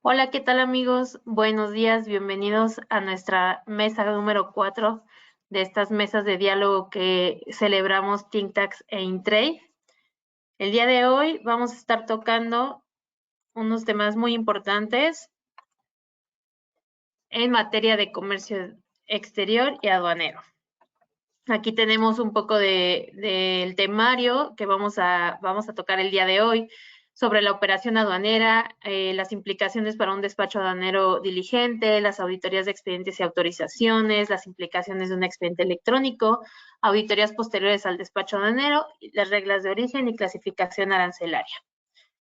Hola, ¿qué tal amigos? Buenos días, bienvenidos a nuestra mesa número 4 de estas mesas de diálogo que celebramos ThinkTax e Intrade. El día de hoy vamos a estar tocando unos temas muy importantes en materia de comercio exterior y aduanero. Aquí tenemos un poco del temario que vamos a tocar el día de hoy sobre la operación aduanera, las implicaciones para un despacho aduanero diligente, las auditorías de expedientes y autorizaciones, las implicaciones de un expediente electrónico, auditorías posteriores al despacho aduanero, las reglas de origen y clasificación arancelaria.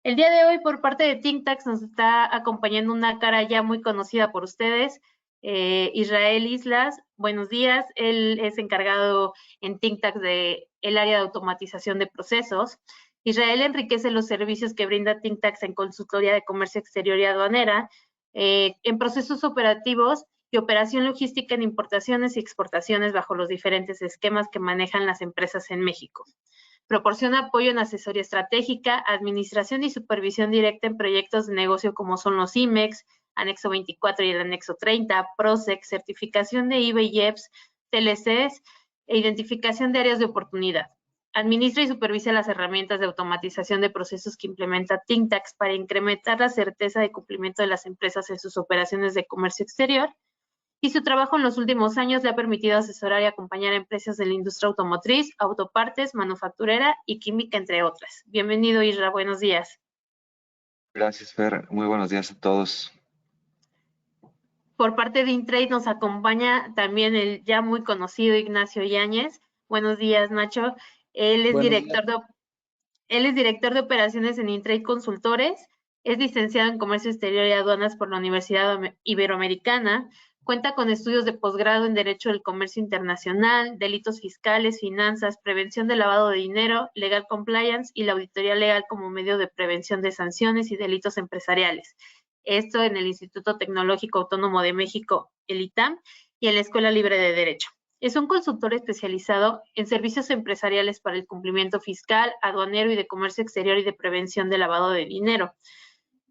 El día de hoy, por parte de ThinkTax, nos está acompañando una cara ya muy conocida por ustedes, Israel Islas. Buenos días. Él es encargado en ThinkTax de el área de automatización de procesos. Israel enriquece los servicios que brinda ThinkTax en consultoría de comercio exterior y aduanera, en procesos operativos y operación logística en importaciones y exportaciones bajo los diferentes esquemas que manejan las empresas en México. Proporciona apoyo en asesoría estratégica, administración y supervisión directa en proyectos de negocio como son los IMEX, Anexo 24 y el Anexo 30, PROSEC, certificación de IVA y EPS, TLCs e identificación de áreas de oportunidad. Administra y supervisa las herramientas de automatización de procesos que implementa ThinkTax para incrementar la certeza de cumplimiento de las empresas en sus operaciones de comercio exterior, y su trabajo en los últimos años le ha permitido asesorar y acompañar a empresas de la industria automotriz, autopartes, manufacturera y química, entre otras. Bienvenido, Isra, buenos días. Gracias, Fer. Muy buenos días a todos. Por parte de Intrade nos acompaña también el ya muy conocido Ignacio Yáñez. Buenos días, Nacho. Él es Buenos días. director de, él es director de operaciones en Intrade Consultores, es licenciado en Comercio Exterior y Aduanas por la Universidad Iberoamericana, cuenta con estudios de posgrado en Derecho del Comercio Internacional, Delitos Fiscales, Finanzas, Prevención del Lavado de Dinero, Legal Compliance y la Auditoría Legal como medio de prevención de sanciones y delitos empresariales. Esto en el Instituto Tecnológico Autónomo de México, el ITAM, y en la Escuela Libre de Derecho. Es un consultor especializado en servicios empresariales para el cumplimiento fiscal, aduanero y de comercio exterior y de prevención de lavado de dinero.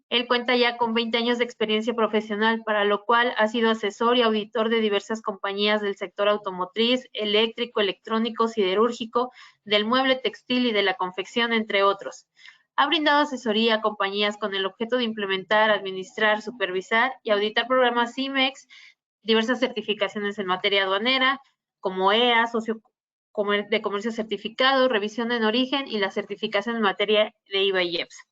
Él cuenta ya con 20 años de experiencia profesional, para lo cual ha sido asesor y auditor de diversas compañías del sector automotriz, eléctrico, electrónico, siderúrgico, del mueble textil y de la confección, entre otros. Ha brindado asesoría a compañías con el objeto de implementar, administrar, supervisar y auditar programas CIMEX, diversas certificaciones en materia aduanera, como EA, socio de comercio certificado, revisión en origen y la certificación en materia de IVA y EPS.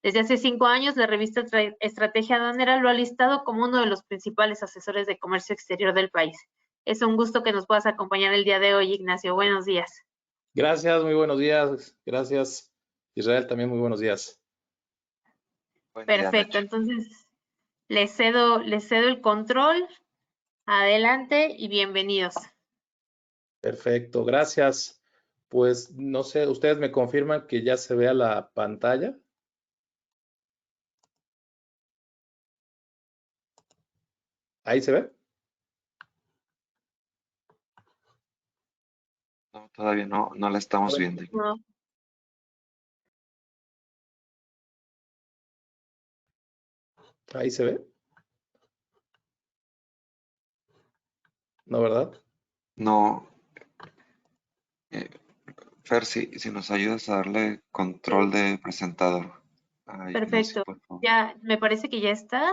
Desde hace 5 años, la revista Estrategia Aduanera lo ha listado como uno de los principales asesores de comercio exterior del país. Es un gusto que nos puedas acompañar el día de hoy, Ignacio. Buenos días. Gracias, muy buenos días. Gracias, Israel, también muy buenos días. Buen día, Perfecto, Nacho. entonces les cedo el control. Adelante y bienvenidos. Perfecto, gracias. Pues no sé, ¿ustedes me confirman que ya se vea la pantalla? ¿Ahí se ve? No, todavía no la estamos viendo. No, ¿Ahí se ve? ¿No, verdad? No, eh, Fer, si nos ayudas a darle control sí, de presentador a Ignacio, perfecto. por favor. Ya, me parece que ya está.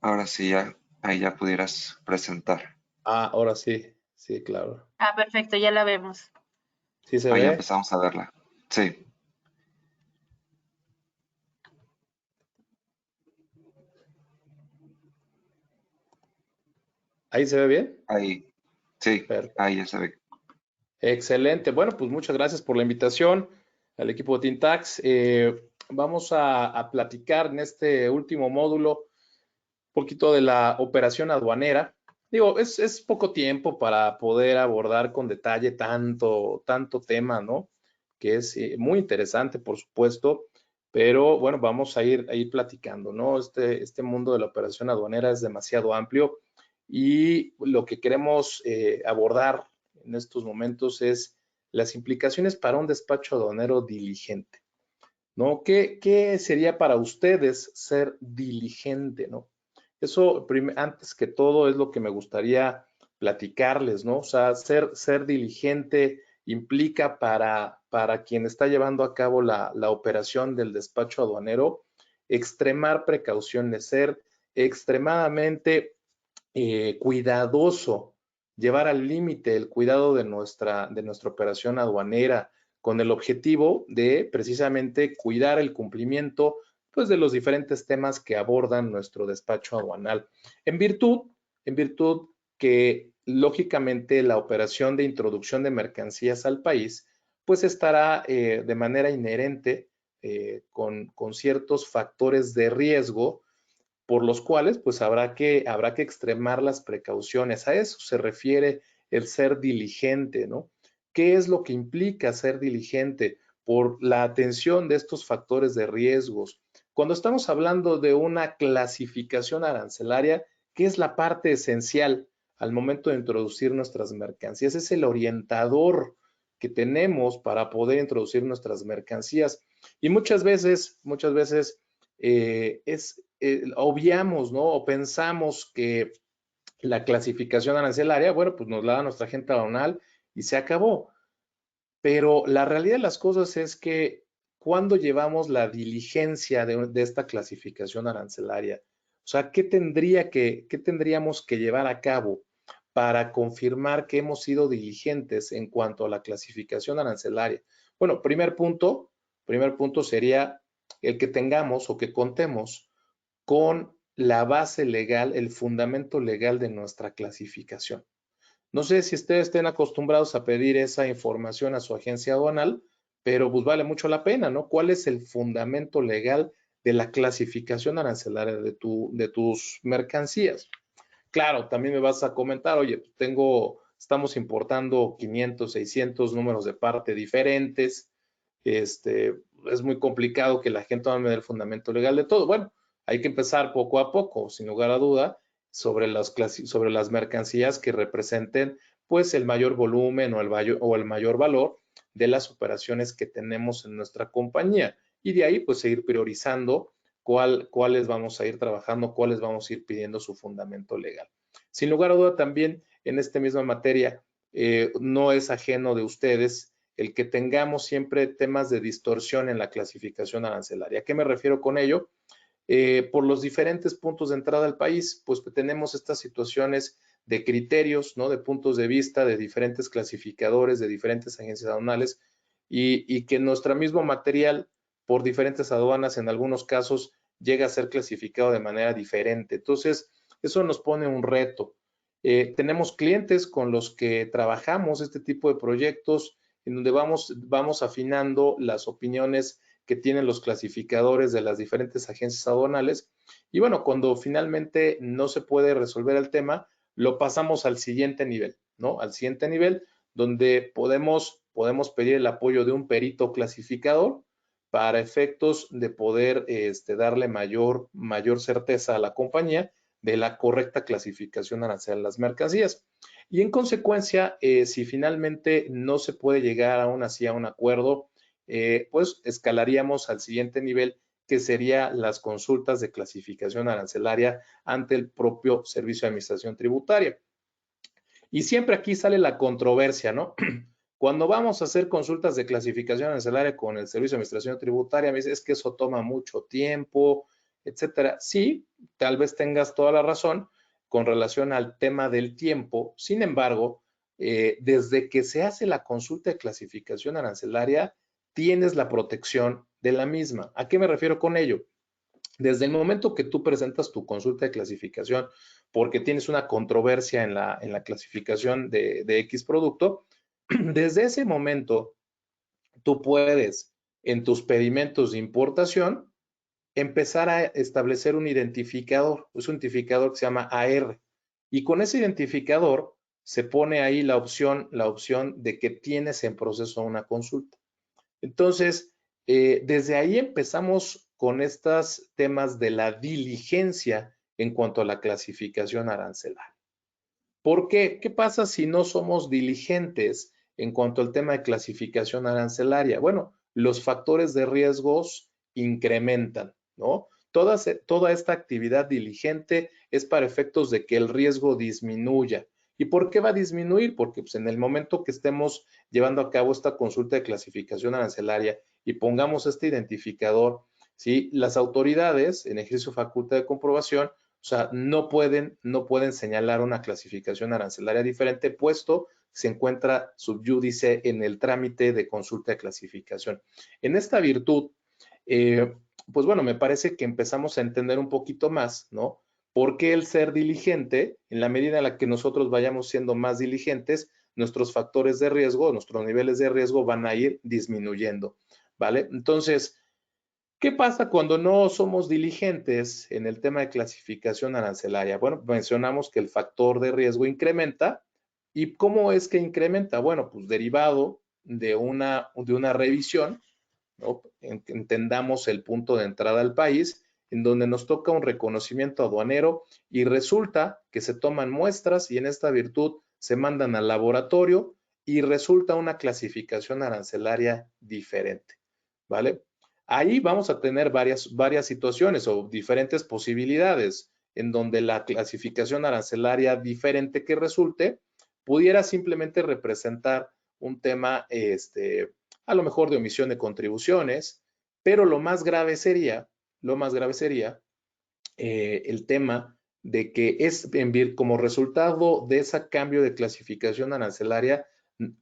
Ahora sí, ya, ahí ya pudieras presentar. Ah, ahora sí, sí, claro. Ah, perfecto, ya la vemos. ¿Sí se Ahí ya ve? empezamos a verla. Sí, ¿Ahí se ve bien? ahí, sí, Perfecto. ahí ya se ve. Excelente. Bueno, pues muchas gracias por la invitación al equipo de ThinkTax. Vamos a platicar en este último módulo poquito de la operación aduanera. Digo, es poco tiempo para poder abordar con detalle tanto tema, ¿no? Que es muy interesante, por supuesto, pero bueno, vamos a ir platicando, ¿no? Este mundo de la operación aduanera es demasiado amplio y lo que queremos abordar en estos momentos es las implicaciones para un despacho aduanero diligente. ¿no? ¿Qué sería para ustedes ser diligente, ¿no? Eso, antes que todo, es lo que me gustaría platicarles, ¿no? O sea, ser diligente implica para quien está llevando a cabo la operación del despacho aduanero, extremar precauciones, ser extremadamente cuidadoso, llevar al límite el cuidado de nuestra operación aduanera con el objetivo de precisamente cuidar el cumplimiento pues, de los diferentes temas que abordan nuestro despacho aduanal. En virtud que lógicamente la operación de introducción de mercancías al país pues estará de manera inherente con ciertos factores de riesgo por los cuales pues habrá que extremar las precauciones. A eso se refiere el ser diligente, ¿no? ¿Qué es lo que implica ser diligente? Por la atención de estos factores de riesgos. Cuando estamos hablando de una clasificación arancelaria, ¿qué es la parte esencial al momento de introducir nuestras mercancías? Es el orientador que tenemos para poder introducir nuestras mercancías. Y muchas veces obviamos, ¿no? O pensamos que la clasificación arancelaria, bueno, pues nos la da nuestra agente aduanal y se acabó. Pero la realidad de las cosas es que cuando llevamos la diligencia de esta clasificación arancelaria, o sea, ¿qué tendríamos que llevar a cabo para confirmar que hemos sido diligentes en cuanto a la clasificación arancelaria? Bueno, primer punto sería el que tengamos o que contemos con la base legal, el fundamento legal de nuestra clasificación. No sé si ustedes estén acostumbrados a pedir esa información a su agencia aduanal, pero pues vale mucho la pena, ¿no? ¿Cuál es el fundamento legal de la clasificación arancelaria de tus mercancías? Claro, también me vas a comentar, oye, estamos importando 500, 600 números de parte diferentes, es muy complicado que la gente me dé el fundamento legal de todo. Bueno, hay que empezar poco a poco, sin lugar a duda, sobre las mercancías que representen pues el mayor volumen o el mayor valor de las operaciones que tenemos en nuestra compañía. Y de ahí pues seguir priorizando cuáles vamos a ir trabajando, cuáles vamos a ir pidiendo su fundamento legal. Sin lugar a duda también en esta misma materia no es ajeno de ustedes el que tengamos siempre temas de distorsión en la clasificación arancelaria. ¿A qué me refiero con ello? Por los diferentes puntos de entrada al país, pues tenemos estas situaciones de criterios, ¿no? De puntos de vista de diferentes clasificadores, de diferentes agencias aduanales y que nuestro mismo material por diferentes aduanas en algunos casos llega a ser clasificado de manera diferente. Entonces, eso nos pone un reto. Tenemos clientes con los que trabajamos este tipo de proyectos en donde vamos afinando las opiniones que tienen los clasificadores de las diferentes agencias aduanales. Y bueno, cuando finalmente no se puede resolver el tema, lo pasamos al siguiente nivel, ¿no? Al siguiente nivel, donde podemos pedir el apoyo de un perito clasificador para efectos de poder darle mayor certeza a la compañía de la correcta clasificación arancelaria de las mercancías. Y en consecuencia, si finalmente no se puede llegar aún así a un acuerdo, pues escalaríamos al siguiente nivel, que sería las consultas de clasificación arancelaria ante el propio Servicio de Administración Tributaria. Y siempre aquí sale la controversia, ¿no? Cuando vamos a hacer consultas de clasificación arancelaria con el Servicio de Administración Tributaria, me dice, es que eso toma mucho tiempo, etcétera. Sí, tal vez tengas toda la razón con relación al tema del tiempo. Sin embargo, desde que se hace la consulta de clasificación arancelaria, tienes la protección de la misma. ¿A qué me refiero con ello? Desde el momento que tú presentas tu consulta de clasificación porque tienes una controversia en la clasificación de X producto, desde ese momento tú puedes en tus pedimentos de importación empezar a establecer un identificador. Es un identificador que se llama AR. Y con ese identificador se pone ahí la opción de que tienes en proceso una consulta. Entonces, desde ahí empezamos con estos temas de la diligencia en cuanto a la clasificación arancelaria. ¿Por qué? ¿Qué pasa si no somos diligentes en cuanto al tema de clasificación arancelaria? Bueno, los factores de riesgos incrementan, ¿no? Toda esta actividad diligente es para efectos de que el riesgo disminuya. ¿Y por qué va a disminuir? Porque pues, en el momento que estemos llevando a cabo esta consulta de clasificación arancelaria y pongamos este identificador, ¿sí? Las autoridades en ejercicio de facultad de comprobación, o sea, no pueden señalar una clasificación arancelaria diferente, puesto que se encuentra subyúdice en el trámite de consulta de clasificación. En esta virtud, pues bueno, me parece que empezamos a entender un poquito más, ¿no? ¿Por qué el ser diligente? En la medida en la que nosotros vayamos siendo más diligentes, nuestros factores de riesgo, nuestros niveles de riesgo van a ir disminuyendo, ¿vale? Entonces, ¿qué pasa cuando no somos diligentes en el tema de clasificación arancelaria? Bueno, mencionamos que el factor de riesgo incrementa. ¿Y cómo es que incrementa? Bueno, pues derivado de una revisión, ¿no? Entendamos el punto de entrada al país, en donde nos toca un reconocimiento aduanero y resulta que se toman muestras y en esta virtud se mandan al laboratorio y resulta una clasificación arancelaria diferente, ¿vale? Ahí vamos a tener varias situaciones o diferentes posibilidades en donde la clasificación arancelaria diferente que resulte pudiera simplemente representar un tema, a lo mejor de omisión de contribuciones, pero lo más grave sería el tema de que es como resultado de ese cambio de clasificación arancelaria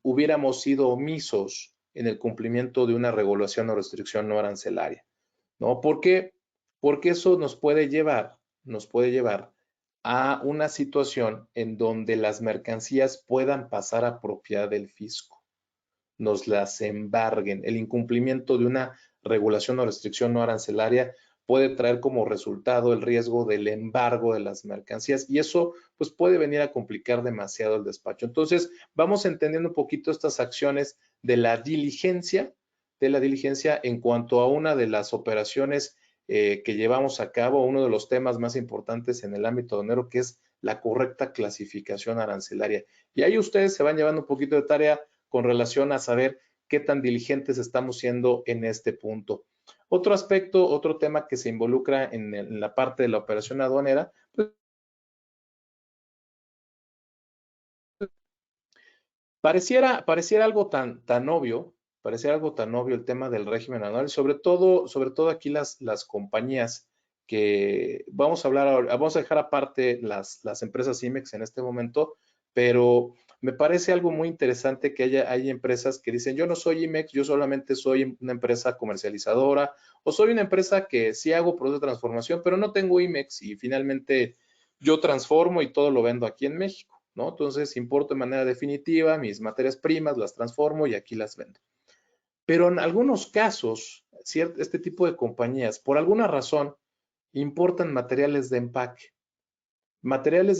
hubiéramos sido omisos en el cumplimiento de una regulación o restricción no arancelaria, ¿no? ¿Por qué? Porque eso nos puede llevar a una situación en donde las mercancías puedan pasar a propiedad del fisco, nos las embarguen. El incumplimiento de una regulación o restricción no arancelaria puede traer como resultado el riesgo del embargo de las mercancías y eso pues puede venir a complicar demasiado el despacho. Entonces vamos entendiendo un poquito estas acciones de la diligencia en cuanto a una de las operaciones que llevamos a cabo, uno de los temas más importantes en el ámbito aduanero, que es la correcta clasificación arancelaria. Y ahí ustedes se van llevando un poquito de tarea con relación a saber qué tan diligentes estamos siendo en este punto. Otro aspecto, otro tema que se involucra en la parte de la operación aduanera, pues, pareciera algo tan obvio, el tema del régimen anual, sobre todo aquí las compañías que vamos a hablar ahora, vamos a dejar aparte las empresas IMEX en este momento, pero me parece algo muy interesante que hay empresas que dicen, yo no soy IMEX, yo solamente soy una empresa comercializadora o soy una empresa que sí hago proceso de transformación, pero no tengo IMEX y finalmente yo transformo y todo lo vendo aquí en México, ¿no? Entonces importo de manera definitiva mis materias primas, las transformo y aquí las vendo. Pero en algunos casos, este tipo de compañías, por alguna razón, importan materiales de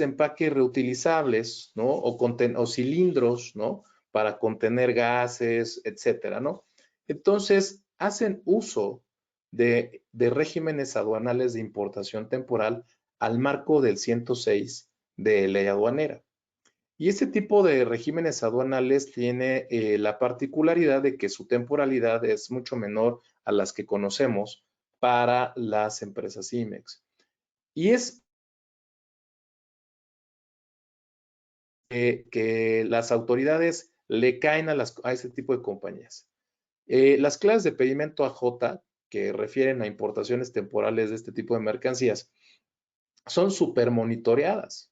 empaque reutilizables, ¿no? O cilindros, ¿no? Para contener gases, etcétera, ¿no? Entonces, hacen uso de regímenes aduanales de importación temporal al marco del 106 de ley aduanera. Y este tipo de regímenes aduanales tiene la particularidad de que su temporalidad es mucho menor a las que conocemos para las empresas IMEX. Y es que las autoridades le caen a este tipo de compañías. Las claves de pedimento AJ, que refieren a importaciones temporales de este tipo de mercancías, son súper monitoreadas.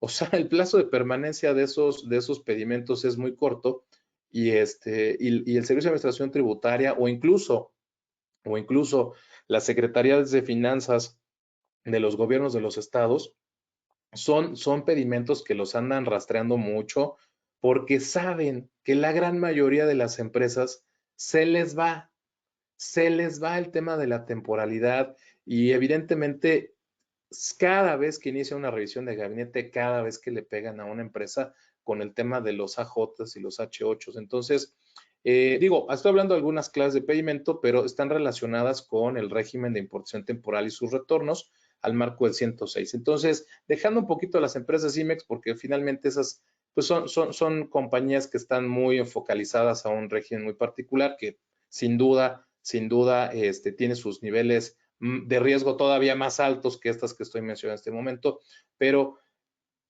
O sea, el plazo de permanencia de esos pedimentos es muy corto y el Servicio de Administración Tributaria o incluso las secretarías de finanzas de los gobiernos de los estados son pedimentos que los andan rastreando mucho porque saben que la gran mayoría de las empresas se les va el tema de la temporalidad y evidentemente cada vez que inicia una revisión de gabinete, cada vez que le pegan a una empresa con el tema de los AJs y los H8s. Entonces, estoy hablando de algunas clases de pedimento, pero están relacionadas con el régimen de importación temporal y sus retornos al marco del 106. Entonces, dejando un poquito a las empresas IMEX, porque finalmente esas pues son compañías que están muy focalizadas a un régimen muy particular, que sin duda, tiene sus niveles de riesgo todavía más altos que estas que estoy mencionando en este momento, pero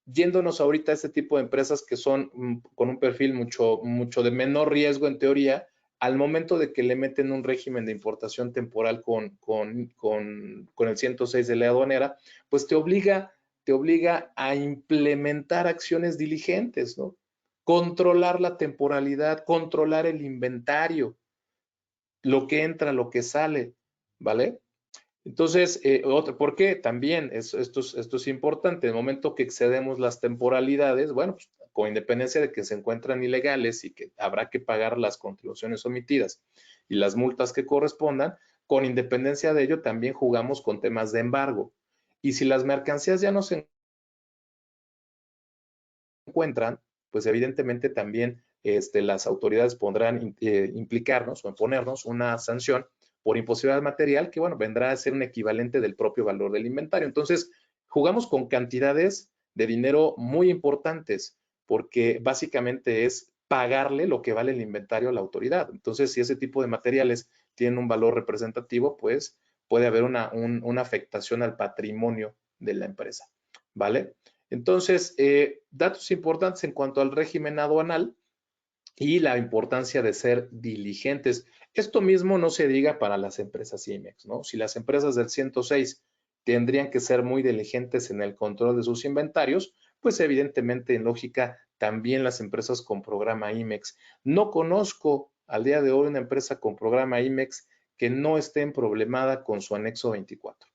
yéndonos ahorita a este tipo de empresas que son con un perfil mucho de menor riesgo en teoría, al momento de que le meten un régimen de importación temporal con el 106 de ley aduanera, pues te obliga a implementar acciones diligentes, ¿no? Controlar la temporalidad, controlar el inventario, lo que entra, lo que sale, ¿vale? Entonces, ¿por qué? También esto es importante. En el momento que excedemos las temporalidades, bueno, pues, con independencia de que se encuentran ilegales y que habrá que pagar las contribuciones omitidas y las multas que correspondan, con independencia de ello también jugamos con temas de embargo. Y si las mercancías ya no se encuentran, pues evidentemente también las autoridades podrán implicarnos o imponernos una sanción por imposibilidad material que, bueno, vendrá a ser un equivalente del propio valor del inventario. Entonces, jugamos con cantidades de dinero muy importantes porque básicamente es pagarle lo que vale el inventario a la autoridad. Entonces, si ese tipo de materiales tienen un valor representativo, pues puede haber una afectación al patrimonio de la empresa, ¿vale? Entonces, datos importantes en cuanto al régimen aduanal y la importancia de ser diligentes. Esto mismo no se diga para las empresas IMEX, ¿no? Si las empresas del 106 tendrían que ser muy diligentes en el control de sus inventarios, pues evidentemente en lógica también las empresas con programa IMEX. No conozco al día de hoy una empresa con programa IMEX que no esté problemada con su anexo 24.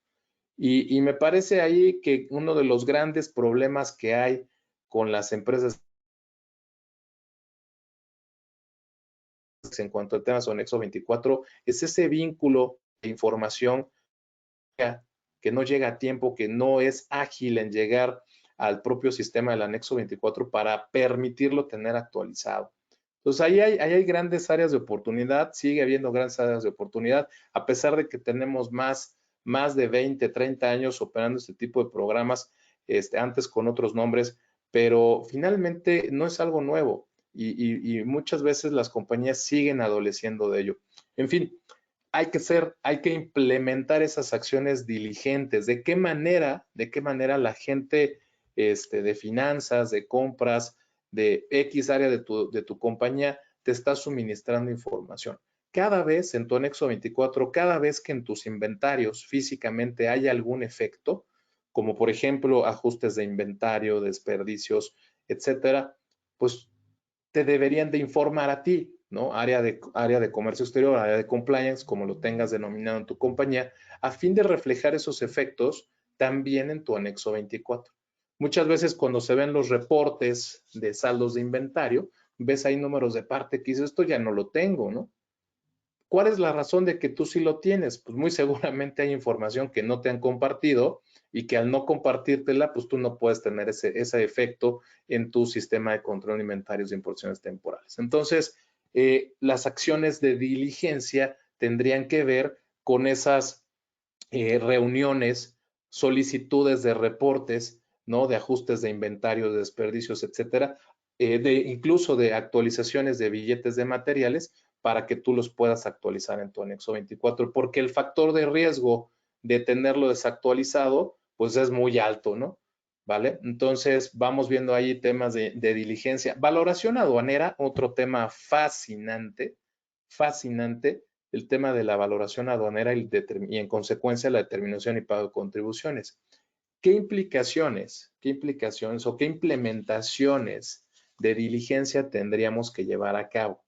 Y me parece ahí que uno de los grandes problemas que hay con las empresas en cuanto al tema de anexo 24 es ese vínculo de información que no llega a tiempo, que no es ágil en llegar al propio sistema del anexo 24 para permitirlo tener actualizado. Entonces, ahí hay grandes áreas de oportunidad, sigue habiendo grandes áreas de oportunidad, a pesar de que tenemos más de 20, 30 años operando este tipo de programas, antes con otros nombres, pero finalmente no es algo nuevo y muchas veces las compañías siguen adoleciendo de ello. En fin, hay que implementar esas acciones diligentes. ¿De qué manera la gente de finanzas, de compras, de X área de tu compañía te está suministrando información? Cada vez en tu anexo 24, cada vez que en tus inventarios físicamente hay algún efecto, como por ejemplo ajustes de inventario, desperdicios, etcétera, pues te deberían de informar a ti, ¿no? Área de comercio exterior, área de compliance, como lo tengas denominado en tu compañía, a fin de reflejar esos efectos también en tu anexo 24. Muchas veces cuando se ven los reportes de saldos de inventario, ves ahí números de parte que dices, esto ya no lo tengo, ¿no? ¿Cuál es la razón de que tú sí lo tienes? Pues muy seguramente hay información que no te han compartido y que al no compartírtela, pues tú no puedes tener ese efecto en tu sistema de control de inventarios de importaciones temporales. Entonces, las acciones de diligencia tendrían que ver con esas reuniones, solicitudes de reportes, ¿no? De ajustes de inventario, de desperdicios, etcétera, incluso de actualizaciones de billetes de materiales para que tú los puedas actualizar en tu anexo 24, porque el factor de riesgo de tenerlo desactualizado, pues es muy alto, ¿no? ¿Vale? Entonces, vamos viendo ahí temas de diligencia. Valoración aduanera, otro tema fascinante, el tema de la valoración aduanera y en consecuencia la determinación y pago de contribuciones. ¿Qué implicaciones o qué implementaciones de diligencia tendríamos que llevar a cabo?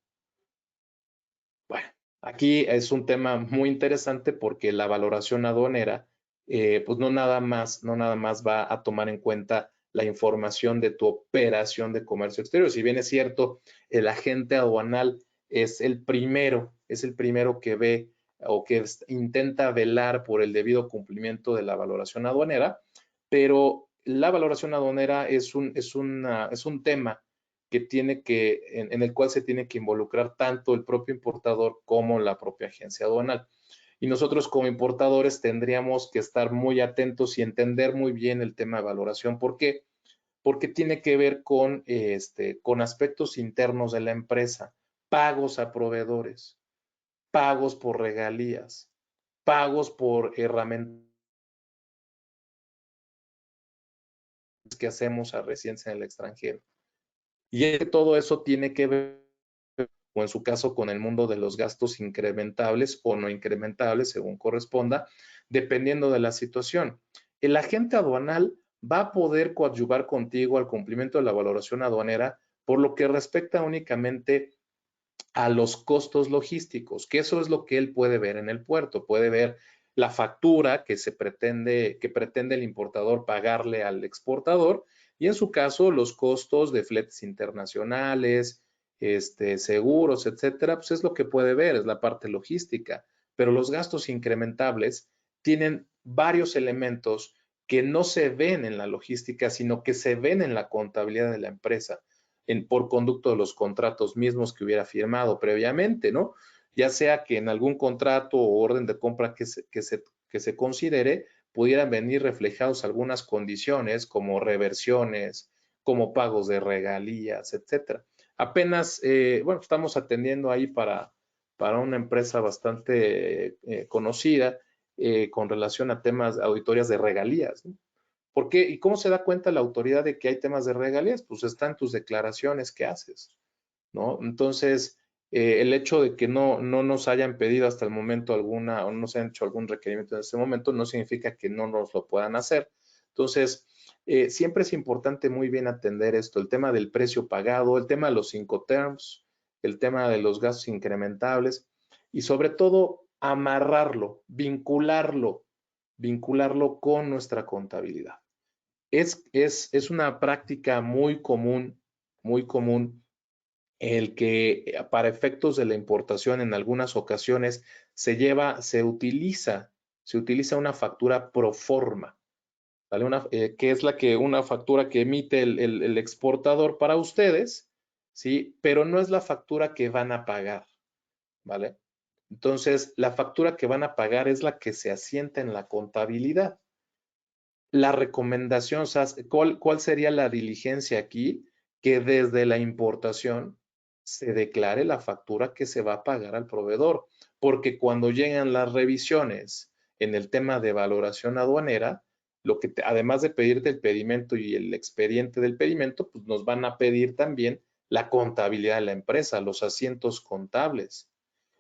Bueno, aquí es un tema muy interesante porque la valoración aduanera, pues no nada más va a tomar en cuenta la información de tu operación de comercio exterior. Si bien es cierto, el agente aduanal es el primero que ve o que intenta velar por el debido cumplimiento de la valoración aduanera, pero la valoración aduanera es un tema en el cual se tiene que involucrar tanto el propio importador como la propia agencia aduanal. Y nosotros como importadores tendríamos que estar muy atentos y entender muy bien el tema de valoración. ¿Por qué? Porque tiene que ver con aspectos internos de la empresa, pagos a proveedores, pagos por regalías, pagos por herramientas que hacemos a residentes en el extranjero. Y es que todo eso tiene que ver, o en su caso, con el mundo de los gastos incrementables o no incrementables, según corresponda, dependiendo de la situación. El agente aduanal va a poder coadyuvar contigo al cumplimiento de la valoración aduanera por lo que respecta únicamente a los costos logísticos, que eso es lo que él puede ver en el puerto. Puede ver la factura que pretende el importador pagarle al exportador y en su caso los costos de fletes internacionales, seguros, etcétera, pues es lo que puede ver, es la parte logística. Pero los gastos incrementables tienen varios elementos que no se ven en la logística, sino que se ven en la contabilidad de la empresa por conducto de los contratos mismos que hubiera firmado previamente, ¿no? Ya sea que en algún contrato o orden de compra que se considere, pudieran venir reflejados algunas condiciones como reversiones, como pagos de regalías, etcétera. Apenas, bueno, estamos atendiendo ahí para una empresa bastante conocida con relación a temas, auditorías de regalías, ¿no? ¿Por qué? ¿Y cómo se da cuenta la autoridad de que hay temas de regalías? Pues está en tus declaraciones que haces, ¿no? Entonces, el hecho de que no nos hayan pedido hasta el momento alguna o no nos hayan hecho algún requerimiento en este momento no significa que no nos lo puedan hacer. Entonces, siempre es importante muy bien atender esto, el tema del precio pagado, el tema de los Incoterms, el tema de los gastos incrementables y sobre todo amarrarlo, vincularlo con nuestra contabilidad. Es una práctica muy común el que para efectos de la importación en algunas ocasiones se utiliza una factura pro forma, ¿vale? Que es una factura que emite el exportador para ustedes, ¿sí? Pero no es la factura que van a pagar, ¿vale? Entonces, la factura que van a pagar es la que se asienta en la contabilidad. La recomendación, o sea, ¿cuál sería la diligencia aquí? Que desde la importación se declare la factura que se va a pagar al proveedor, porque cuando llegan las revisiones en el tema de valoración aduanera, además de pedirte el pedimento y el expediente del pedimento, pues nos van a pedir también la contabilidad de la empresa, los asientos contables.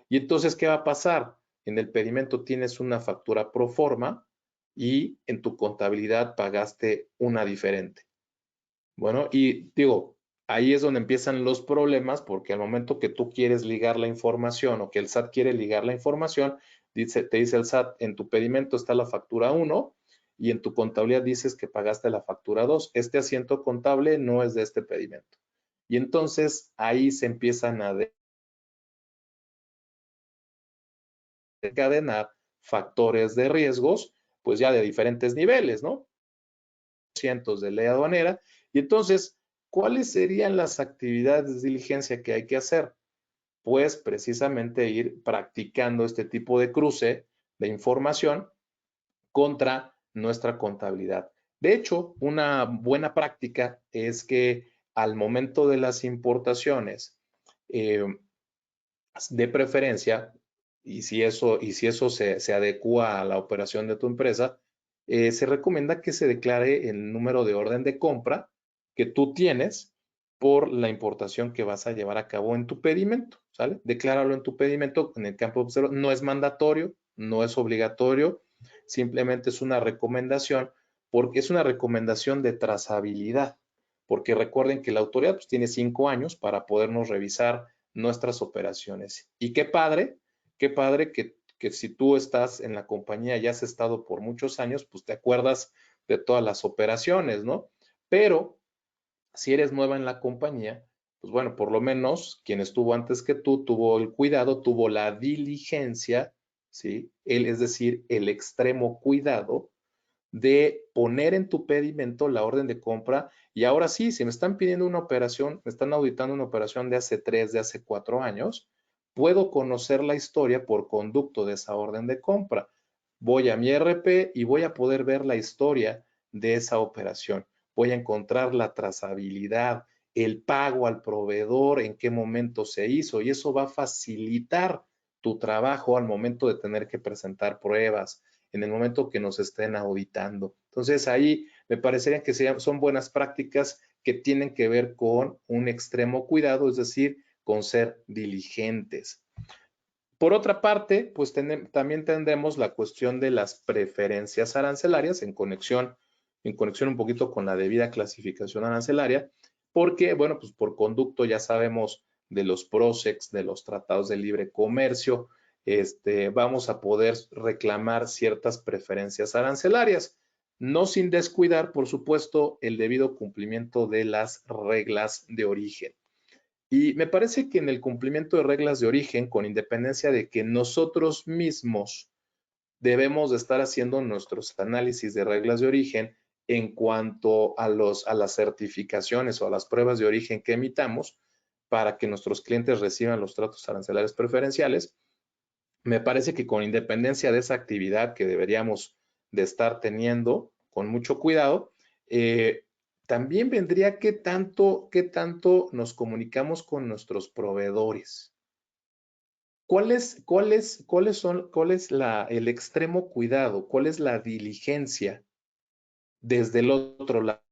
Y entonces, ¿qué va a pasar? En el pedimento tienes una factura pro forma y en tu contabilidad pagaste una diferente. Bueno, y digo, ahí es donde empiezan los problemas porque al momento que tú quieres ligar la información o que el SAT quiere ligar la información, te dice el SAT, en tu pedimento está la factura 1 y en tu contabilidad dices que pagaste la factura 2. Este asiento contable no es de este pedimento. Y entonces ahí se empiezan a encadenar factores de riesgos, pues ya de diferentes niveles, ¿no? Cientos de ley aduanera. Y entonces, ¿cuáles serían las actividades de diligencia que hay que hacer? Pues precisamente ir practicando este tipo de cruce de información contra nuestra contabilidad. De hecho, una buena práctica es que al momento de las importaciones, de preferencia, y si eso se adecua a la operación de tu empresa, se recomienda que se declare el número de orden de compra que tú tienes por la importación que vas a llevar a cabo en tu pedimento, ¿sale? Decláralo en tu pedimento en el campo de observación. No es mandatorio, no es obligatorio, simplemente es una recomendación, porque es una recomendación de trazabilidad, porque recuerden que la autoridad pues, tiene 5 años para podernos revisar nuestras operaciones. Y qué padre que si tú estás en la compañía y has estado por muchos años, pues te acuerdas de todas las operaciones, ¿no? Pero si eres nueva en la compañía, pues bueno, por lo menos quien estuvo antes que tú tuvo el cuidado, tuvo la diligencia, ¿sí? Es decir, el extremo cuidado de poner en tu pedimento la orden de compra y ahora sí, si me están pidiendo una operación, me están auditando una operación de hace 3, de hace 4 años, puedo conocer la historia por conducto de esa orden de compra. Voy a mi RP y voy a poder ver la historia de esa operación. Voy a encontrar la trazabilidad, el pago al proveedor, en qué momento se hizo y eso va a facilitar tu trabajo al momento de tener que presentar pruebas, en el momento que nos estén auditando. Entonces ahí me parecería que son buenas prácticas que tienen que ver con un extremo cuidado, es decir, con ser diligentes. Por otra parte, pues también tendremos la cuestión de las preferencias arancelarias en conexión un poquito con la debida clasificación arancelaria, porque, bueno, pues por conducto ya sabemos de los PROSEX, de los tratados de libre comercio, vamos a poder reclamar ciertas preferencias arancelarias, no sin descuidar, por supuesto, el debido cumplimiento de las reglas de origen. Y me parece que en el cumplimiento de reglas de origen, con independencia de que nosotros mismos debemos de estar haciendo nuestros análisis de reglas de origen en cuanto a las certificaciones o a las pruebas de origen que emitamos para que nuestros clientes reciban los tratos arancelarios preferenciales, me parece que con independencia de esa actividad que deberíamos de estar teniendo con mucho cuidado, también vendría qué tanto nos comunicamos con nuestros proveedores. ¿Cuál es el extremo cuidado? ¿Cuál es la diligencia desde el otro lado?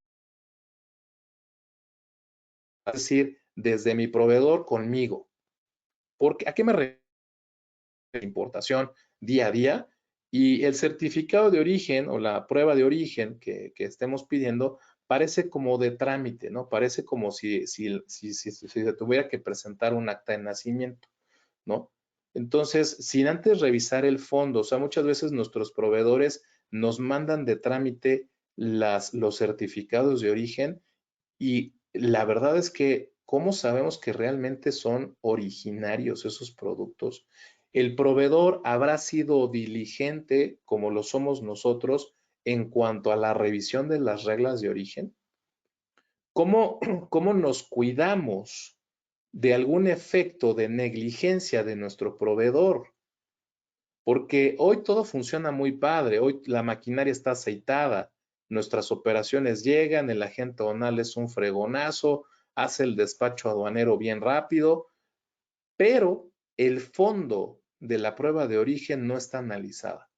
Es decir, desde mi proveedor conmigo. Porque, ¿a qué me refiero? Importación día a día, y el certificado de origen o la prueba de origen que estemos pidiendo parece como de trámite, ¿no? Parece como si se tuviera que presentar un acta de nacimiento, ¿no? Entonces, sin antes revisar el fondo, o sea, muchas veces nuestros proveedores nos mandan de trámite los certificados de origen, y la verdad es que, ¿cómo sabemos que realmente son originarios esos productos? ¿El proveedor habrá sido diligente como lo somos nosotros en cuanto a la revisión de las reglas de origen? ¿Cómo nos cuidamos de algún efecto de negligencia de nuestro proveedor? Porque hoy todo funciona muy padre, hoy la maquinaria está aceitada, nuestras operaciones llegan, el agente aduanal es un fregonazo, hace el despacho aduanero bien rápido, pero el fondo de la prueba de origen no está analizada.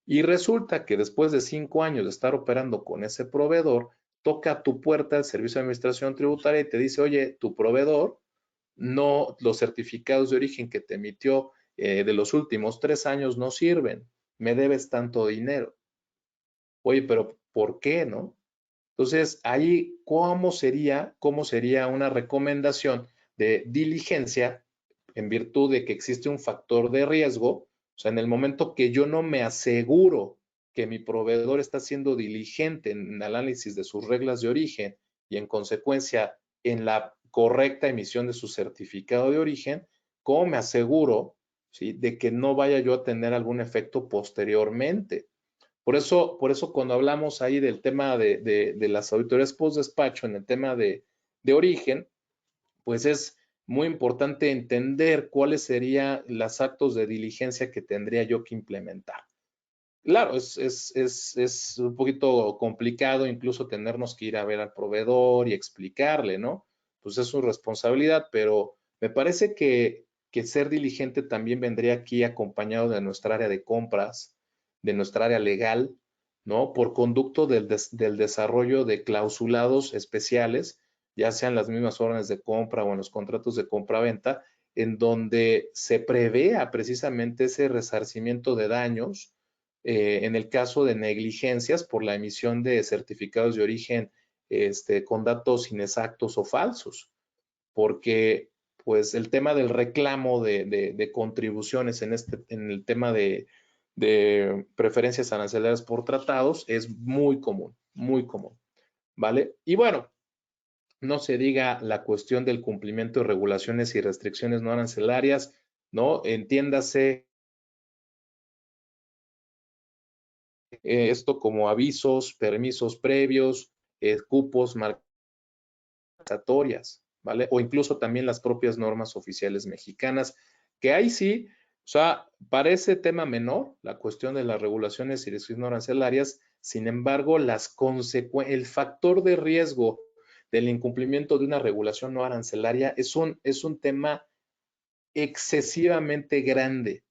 Y resulta que después de 5 años de estar operando con ese proveedor, toca a tu puerta el Servicio de Administración Tributaria y te dice, oye, tu proveedor, no, los certificados de origen que te emitió de los últimos 3 años no sirven, me debes tanto dinero. Oye, pero ¿por qué no? Entonces, ahí, ¿cómo sería una recomendación de diligencia en virtud de que existe un factor de riesgo? O sea, en el momento que yo no me aseguro que mi proveedor está siendo diligente en el análisis de sus reglas de origen y en consecuencia en la correcta emisión de su certificado de origen, ¿cómo me aseguro, ¿sí?, de que no vaya yo a tener algún efecto posteriormente? Por eso cuando hablamos ahí del tema de las auditorías post-despacho en el tema de origen, pues es muy importante entender cuáles serían los actos de diligencia que tendría yo que implementar. Claro, es un poquito complicado incluso tenernos que ir a ver al proveedor y explicarle, ¿no? Pues es su responsabilidad, pero me parece que ser diligente también vendría aquí acompañado de nuestra área de compras, de nuestra área legal, ¿no? Por conducto del desarrollo de clausulados especiales, ya sean las mismas órdenes de compra o en los contratos de compra-venta, en donde se prevea precisamente ese resarcimiento de daños en el caso de negligencias por la emisión de certificados de origen con datos inexactos o falsos, porque pues el tema del reclamo de contribuciones en el tema de preferencias arancelarias por tratados es muy común, ¿vale? Y bueno, no se diga la cuestión del cumplimiento de regulaciones y restricciones no arancelarias, ¿no? Entiéndase esto como avisos, permisos previos, cupos, marcatorias, ¿vale? O incluso también las propias normas oficiales mexicanas, que ahí sí, o sea, parece tema menor, la cuestión de las regulaciones y restricciones no arancelarias, sin embargo, el factor de riesgo del incumplimiento de una regulación no arancelaria es un tema excesivamente grande,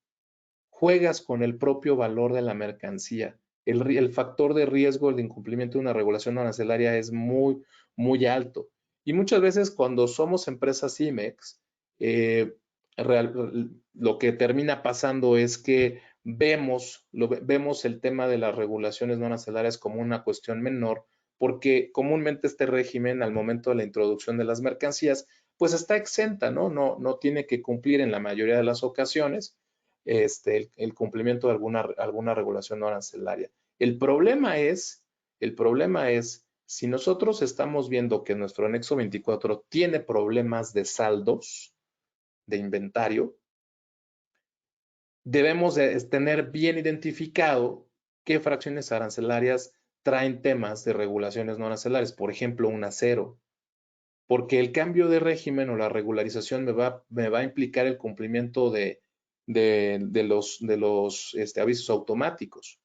juegas con el propio valor de la mercancía. El factor de riesgo de incumplimiento de una regulación arancelaria es muy, muy alto. Y muchas veces cuando somos empresas IMEX, lo que termina pasando es que vemos el tema de las regulaciones no arancelarias como una cuestión menor, porque comúnmente este régimen al momento de la introducción de las mercancías, pues está exenta, ¿no? No tiene que cumplir en la mayoría de las ocasiones el cumplimiento de alguna regulación no arancelaria. El problema es, si nosotros estamos viendo que nuestro anexo 24 tiene problemas de saldos, de inventario, debemos de tener bien identificado qué fracciones arancelarias traen temas de regulaciones no arancelarias, por ejemplo, un acero, porque el cambio de régimen o la regularización me va a implicar el cumplimiento de los avisos automáticos.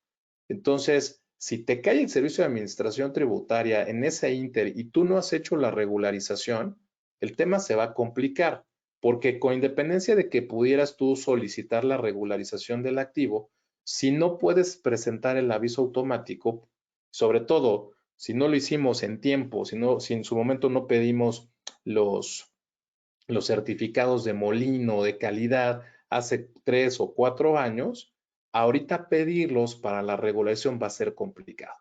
Entonces, si te cae el servicio de administración tributaria en ese inter y tú no has hecho la regularización, el tema se va a complicar, porque con independencia de que pudieras tú solicitar la regularización del activo, si no puedes presentar el aviso automático, sobre todo si no lo hicimos en tiempo, si en su momento no pedimos los certificados de molino de calidad hace 3 o 4 años, ahorita pedirlos para la regulación va a ser complicado.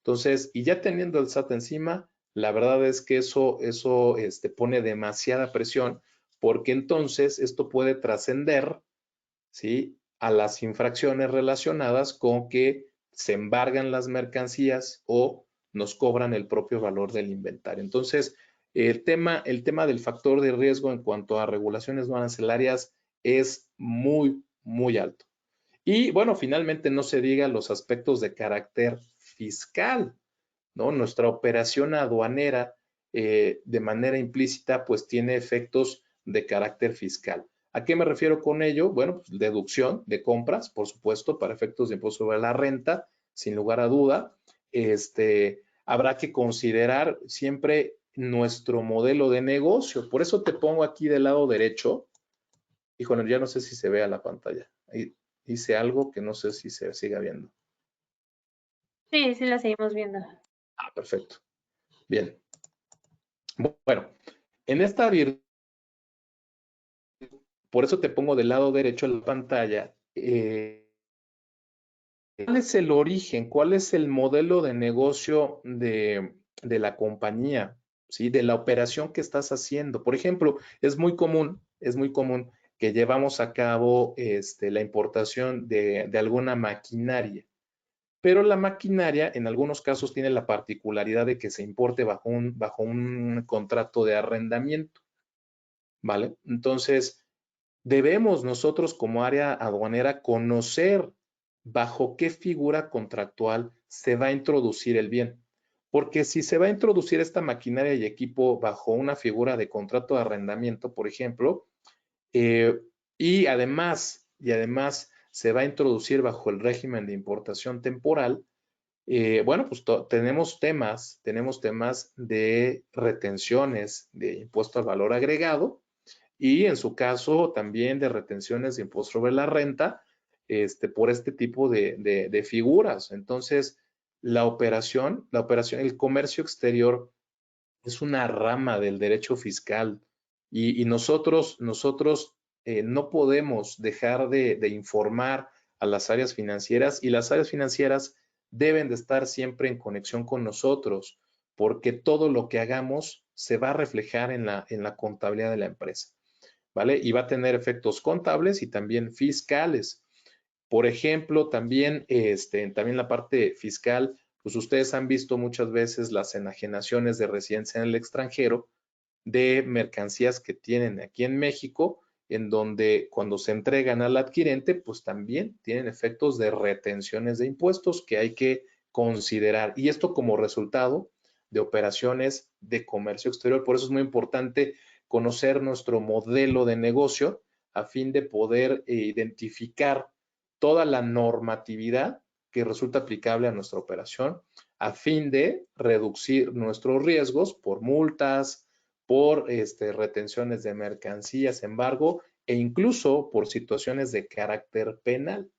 Entonces, y ya teniendo el SAT encima, la verdad es que eso pone demasiada presión, porque entonces esto puede trascender, ¿sí?, a las infracciones relacionadas con que se embargan las mercancías o nos cobran el propio valor del inventario. Entonces, el tema del factor de riesgo en cuanto a regulaciones no arancelarias es muy, muy alto. Y bueno, finalmente no se diga los aspectos de carácter fiscal, ¿no? Nuestra operación aduanera de manera implícita pues tiene efectos de carácter fiscal. ¿A qué me refiero con ello? Bueno, pues deducción de compras, por supuesto, para efectos de impuesto sobre la renta, sin lugar a duda. Habrá que considerar siempre nuestro modelo de negocio. Por eso te pongo aquí del lado derecho. Híjole, ya no sé si se vea la pantalla. Ahí hice algo que no sé si se siga viendo. Sí, sí la seguimos viendo. Ah, perfecto. Bien. Bueno, en esta virtud, por eso te pongo del lado derecho de la pantalla. ¿Cuál es el origen? ¿Cuál es el modelo de negocio de la compañía? ¿Sí? De la operación que estás haciendo. Por ejemplo, es muy común que llevamos a cabo la importación de alguna maquinaria. Pero la maquinaria en algunos casos tiene la particularidad de que se importe bajo un contrato de arrendamiento, ¿vale? Entonces, debemos nosotros como área aduanera conocer bajo qué figura contractual se va a introducir el bien. Porque si se va a introducir esta maquinaria y equipo bajo una figura de contrato de arrendamiento, por ejemplo, y además se va a introducir bajo el régimen de importación temporal, bueno, pues tenemos temas de retenciones de impuesto al valor agregado y en su caso también de retenciones de impuesto sobre la renta por este tipo de figuras. Entonces, el comercio exterior es una rama del derecho fiscal y nosotros no podemos dejar de informar a las áreas financieras y las áreas financieras deben de estar siempre en conexión con nosotros porque todo lo que hagamos se va a reflejar en la contabilidad de la empresa, ¿vale? Y va a tener efectos contables y también fiscales. Por ejemplo, también la parte fiscal, pues ustedes han visto muchas veces las enajenaciones de residencia en el extranjero de mercancías que tienen aquí en México, en donde cuando se entregan al adquirente, pues también tienen efectos de retenciones de impuestos que hay que considerar. Y esto como resultado de operaciones de comercio exterior. Por eso es muy importante conocer nuestro modelo de negocio a fin de poder identificar toda la normatividad que resulta aplicable a nuestra operación a fin de reducir nuestros riesgos por multas, por retenciones de mercancías, embargo e incluso por situaciones de carácter penal,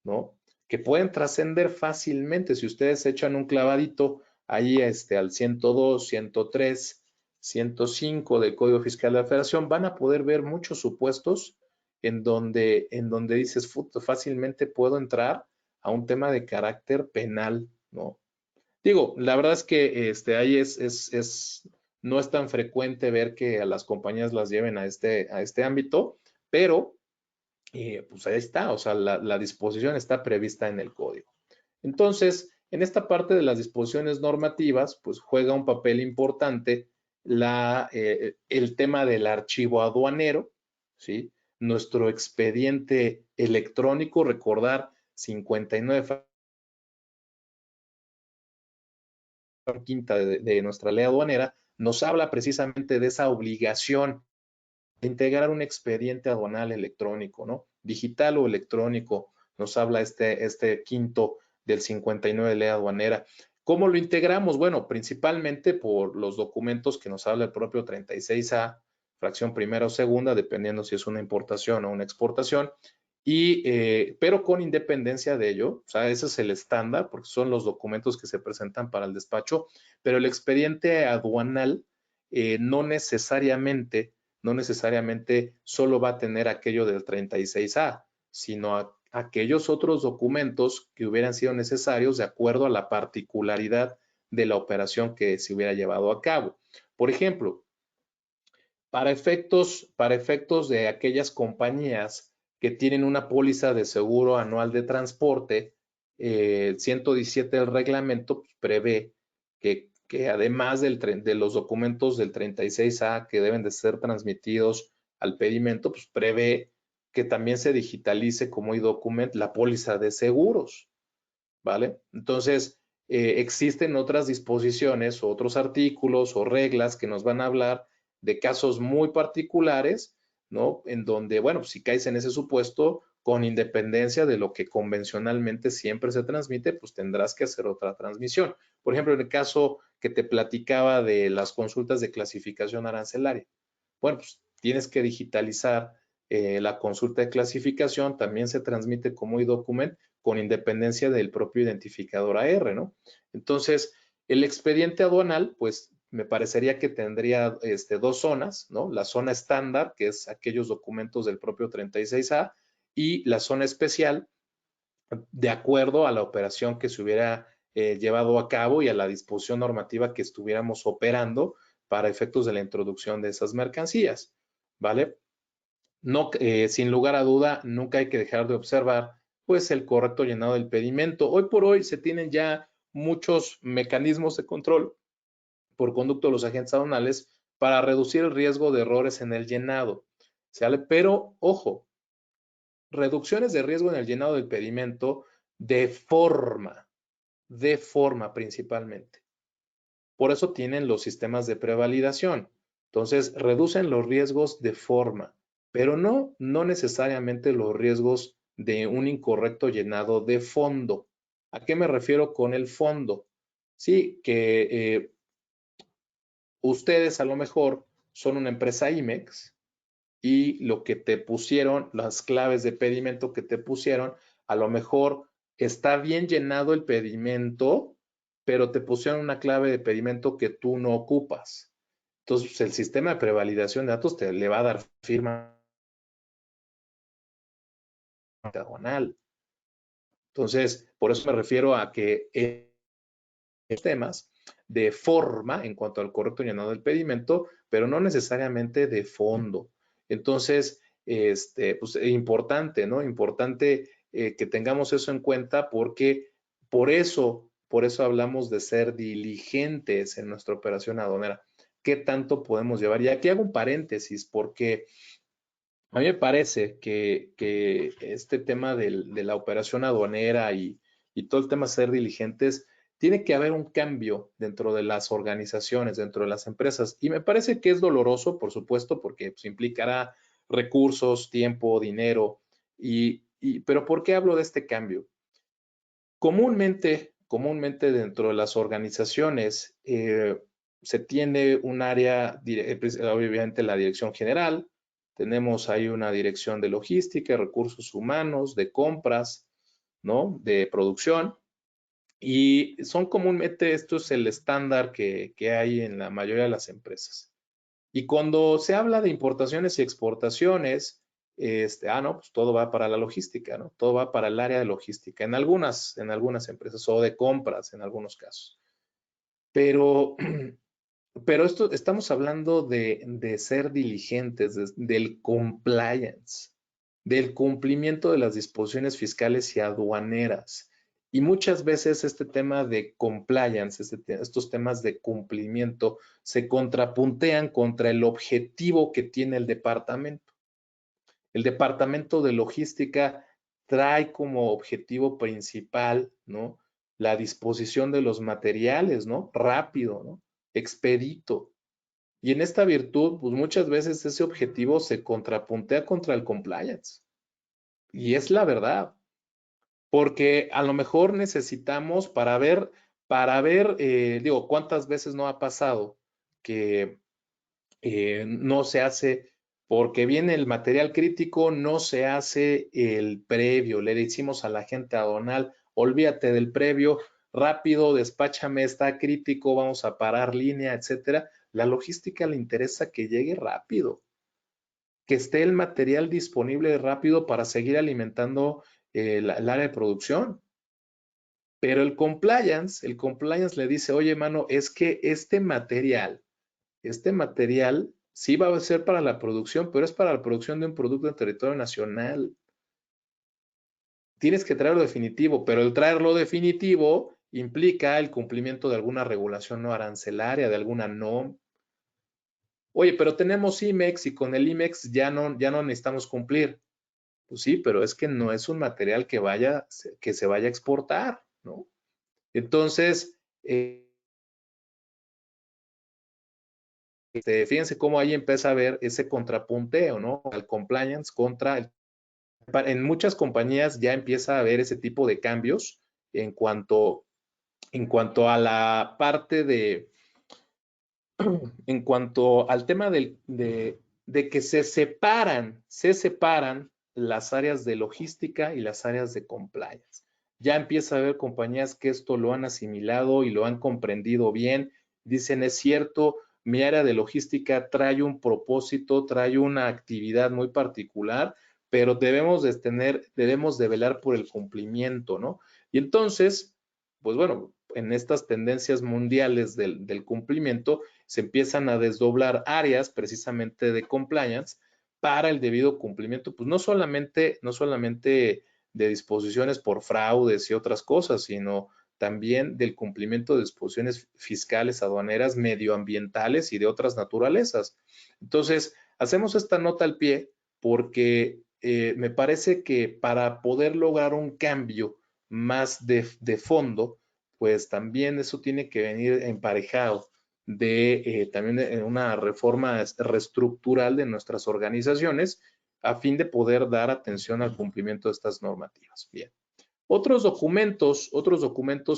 ¿no? Que pueden trascender fácilmente. Si ustedes echan un clavadito ahí al 102, 103, 105 del Código Fiscal de la Federación, van a poder ver muchos supuestos en donde dices, fácilmente puedo entrar a un tema de carácter penal, ¿no? Digo, la verdad es que ahí no es tan frecuente ver que a las compañías las lleven a este ámbito, pero pues ahí está, o sea, la disposición está prevista en el código. Entonces, en esta parte de las disposiciones normativas, pues juega un papel importante el tema del archivo aduanero, ¿sí? Nuestro expediente electrónico, recordar 59 quinta de nuestra ley aduanera, nos habla precisamente de esa obligación de integrar un expediente aduanal electrónico, ¿no? Digital o electrónico, nos habla este quinto del 59 de ley aduanera. ¿Cómo lo integramos? Bueno, principalmente por los documentos que nos habla el propio 36A, fracción primera o segunda, dependiendo si es una importación o una exportación, pero con independencia de ello, o sea, ese es el estándar, porque son los documentos que se presentan para el despacho, pero el expediente aduanal no necesariamente solo va a tener aquello del 36A, sino aquellos otros documentos que hubieran sido necesarios de acuerdo a la particularidad de la operación que se hubiera llevado a cabo. Por ejemplo, para efectos de aquellas compañías que tienen una póliza de seguro anual de transporte, 117 del reglamento pues, prevé que además de los documentos del 36A que deben de ser transmitidos al pedimento, pues prevé que también se digitalice como e-document la póliza de seguros, ¿vale? Entonces, existen otras disposiciones, otros artículos o reglas que nos van a hablar de casos muy particulares, ¿no? En donde, bueno, si caes en ese supuesto, con independencia de lo que convencionalmente siempre se transmite, pues tendrás que hacer otra transmisión. Por ejemplo, en el caso que te platicaba de las consultas de clasificación arancelaria. Bueno, pues tienes que digitalizar la consulta de clasificación, también se transmite como e-document con independencia del propio identificador AR, ¿no? Entonces, el expediente aduanal, pues me parecería que tendría dos zonas, ¿no? La zona estándar, que es aquellos documentos del propio 36A, y la zona especial, de acuerdo a la operación que se hubiera llevado a cabo y a la disposición normativa que estuviéramos operando para efectos de la introducción de esas mercancías, ¿vale? No, sin lugar a duda, nunca hay que dejar de observar pues el correcto llenado del pedimento. Hoy por hoy se tienen ya muchos mecanismos de control por conducto de los agentes aduanales para reducir el riesgo de errores en el llenado. ¿Sale? Pero, ojo, reducciones de riesgo en el llenado del pedimento de forma principalmente. Por eso tienen los sistemas de prevalidación. Entonces, reducen los riesgos de forma, pero no necesariamente los riesgos de un incorrecto llenado de fondo. ¿A qué me refiero con el fondo? Sí, que ustedes a lo mejor son una empresa IMEX y lo que te pusieron, las claves de pedimento que te pusieron, a lo mejor está bien llenado el pedimento, pero te pusieron una clave de pedimento que tú no ocupas. Entonces, el sistema de prevalidación de datos te le va a dar firma diagonal. Entonces, por eso me refiero a que temas de forma en cuanto al correcto llenado del pedimento, pero no necesariamente de fondo. Entonces, pues importante, ¿no? Importante que tengamos eso en cuenta porque por eso hablamos de ser diligentes en nuestra operación aduanera. ¿Qué tanto podemos llevar? Y aquí hago un paréntesis porque a mí me parece que este tema de la operación aduanera y todo el tema de ser diligentes, tiene que haber un cambio dentro de las organizaciones, dentro de las empresas. Y me parece que es doloroso, por supuesto, porque pues, implicará recursos, tiempo, dinero. Pero ¿por qué hablo de este cambio? Comúnmente dentro de las organizaciones se tiene un área, obviamente la dirección general, tenemos ahí una dirección de logística, recursos humanos, de compras, ¿no? De producción. Y son comúnmente, esto es el estándar que hay en la mayoría de las empresas. Y cuando se habla de importaciones y exportaciones, no, pues todo va para la logística, ¿no? Todo va para el área de logística, en algunas empresas, o de compras en algunos casos. Pero esto, estamos hablando de ser diligentes, del compliance, del cumplimiento de las disposiciones fiscales y aduaneras. Y muchas veces este tema de compliance, estos temas de cumplimiento, se contrapuntean contra el objetivo que tiene el departamento. El departamento de logística trae como objetivo principal, ¿no? La disposición de los materiales, ¿no? Rápido, ¿no? Expedito. Y en esta virtud, pues muchas veces ese objetivo se contrapuntea contra el compliance. Y es la verdad. Porque a lo mejor necesitamos para ver, digo, cuántas veces no ha pasado que no se hace, porque viene el material crítico, no se hace el previo. Le decimos a la gente aduanal, olvídate del previo, rápido, despáchame, está crítico, vamos a parar línea, etcétera. La logística le interesa que llegue rápido, que esté el material disponible rápido para seguir alimentando el área de producción. Pero el compliance le dice, oye, mano, es que este material sí va a ser para la producción, pero es para la producción de un producto en territorio nacional. Tienes que traerlo definitivo, pero el traerlo definitivo implica el cumplimiento de alguna regulación no arancelaria, de alguna no. Oye, pero tenemos IMEX y con el IMEX ya no necesitamos cumplir. Pues sí, pero es que no es un material que se vaya a exportar, ¿no? Entonces, fíjense cómo ahí empieza a haber ese contrapunteo, ¿no? Al compliance en muchas compañías ya empieza a haber ese tipo de cambios en cuanto a la parte en cuanto al tema de que se separan las áreas de logística y las áreas de compliance. Ya empieza a haber compañías que esto lo han asimilado y lo han comprendido bien. Dicen, es cierto, mi área de logística trae un propósito, trae una actividad muy particular, pero debemos de velar por el cumplimiento, ¿no? Y entonces, pues bueno, en estas tendencias mundiales del cumplimiento, se empiezan a desdoblar áreas precisamente de compliance para el debido cumplimiento, pues no solamente de disposiciones por fraudes y otras cosas, sino también del cumplimiento de disposiciones fiscales, aduaneras, medioambientales y de otras naturalezas. Entonces, hacemos esta nota al pie porque me parece que para poder lograr un cambio más de fondo, pues también eso tiene que venir emparejado de también una reforma reestructural de nuestras organizaciones a fin de poder dar atención al cumplimiento de estas normativas. Bien. Otros documentos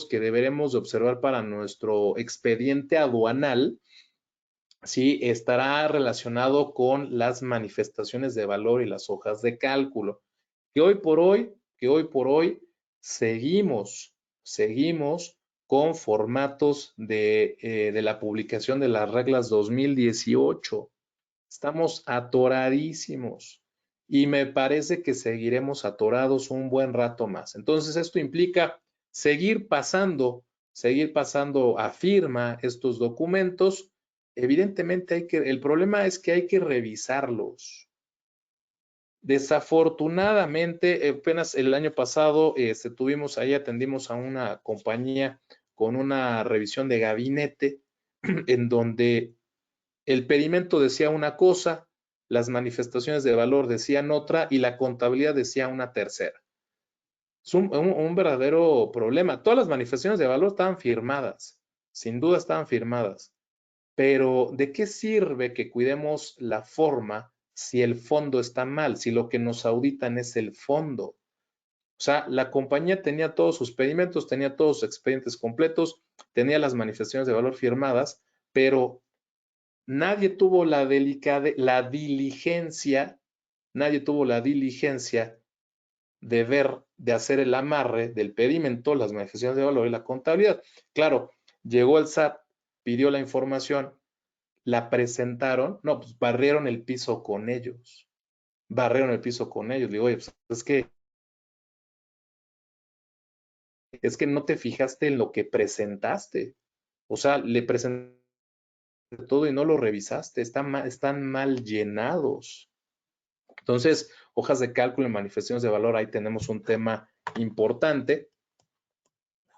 que deberemos de observar para nuestro expediente aduanal, sí, estará relacionado con las manifestaciones de valor y las hojas de cálculo, que hoy por hoy seguimos con formatos de la publicación de las reglas 2018. Estamos atoradísimos y me parece que seguiremos atorados un buen rato más. Entonces, esto implica seguir pasando a firma estos documentos. Evidentemente el problema es que hay que revisarlos. Desafortunadamente, apenas el año pasado atendimos a una compañía con una revisión de gabinete en donde el pedimento decía una cosa, las manifestaciones de valor decían otra y la contabilidad decía una tercera. Es un verdadero problema. Todas las manifestaciones de valor estaban firmadas, sin duda estaban firmadas, pero ¿de qué sirve que cuidemos la forma si el fondo está mal, si lo que nos auditan es el fondo? O sea, la compañía tenía todos sus pedimentos, tenía todos sus expedientes completos, tenía las manifestaciones de valor firmadas, pero nadie tuvo la diligencia de ver, de hacer el amarre del pedimento, las manifestaciones de valor y la contabilidad. Claro, llegó el SAT, pidió la información, la presentaron, no, pues barrieron el piso con ellos. Digo, oye, pues es que no te fijaste en lo que presentaste. O sea, le presentaste todo y no lo revisaste. Están mal llenados. Entonces, hojas de cálculo y manifestaciones de valor, ahí tenemos un tema importante.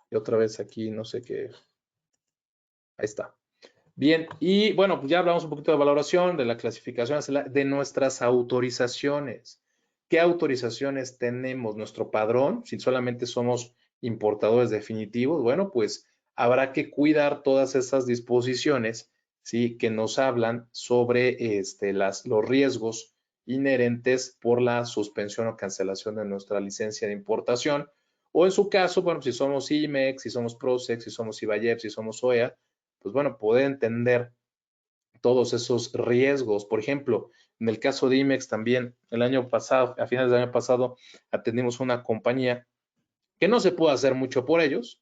Y otra vez aquí, no sé qué. Ahí está. Bien, y bueno, pues ya hablamos un poquito de valoración, de la clasificación, de nuestras autorizaciones. ¿Qué autorizaciones tenemos? Nuestro padrón, si solamente somos importadores definitivos, bueno, pues habrá que cuidar todas esas disposiciones, ¿sí? Que nos hablan sobre los riesgos inherentes por la suspensión o cancelación de nuestra licencia de importación. O en su caso, bueno, si somos IMEX, si somos PROSEC, si somos IBAYEP, si somos OEA, pues bueno, poder entender todos esos riesgos. Por ejemplo, en el caso de IMEX también, el año pasado, a finales del año pasado, atendimos una compañía que no se pudo hacer mucho por ellos,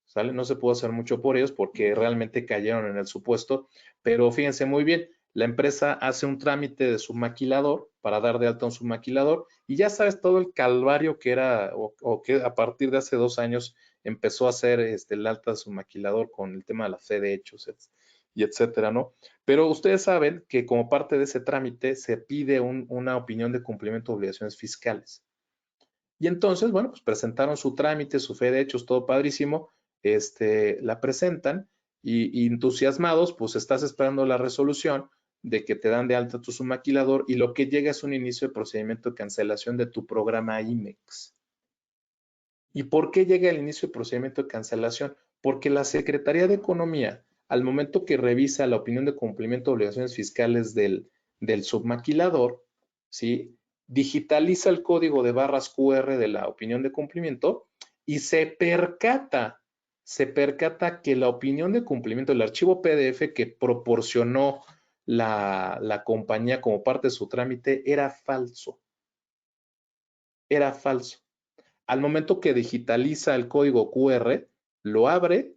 ¿sale? No se pudo hacer mucho por ellos porque realmente cayeron en el supuesto, pero fíjense muy bien, la empresa hace un trámite de su maquilador para dar de alta un submaquilador y ya sabes todo el calvario que era o que a partir de hace 2 años empezó a hacer el alta de su maquilador con el tema de la fe de hechos y etcétera, ¿no? Pero ustedes saben que como parte de ese trámite se pide una opinión de cumplimiento de obligaciones fiscales. Y entonces, bueno, pues presentaron su trámite, su fe de hechos, todo padrísimo, la presentan y entusiasmados, pues estás esperando la resolución de que te dan de alta tu submaquilador y lo que llega es un inicio de procedimiento de cancelación de tu programa IMEX. ¿Y por qué llega el inicio de procedimiento de cancelación? Porque la Secretaría de Economía, al momento que revisa la opinión de cumplimiento de obligaciones fiscales del submaquilador, ¿sí? Digitaliza el código de barras QR de la opinión de cumplimiento y se percata que la opinión de cumplimiento, el archivo PDF que proporcionó la compañía como parte de su trámite era falso. Era falso. Al momento que digitaliza el código QR, lo abre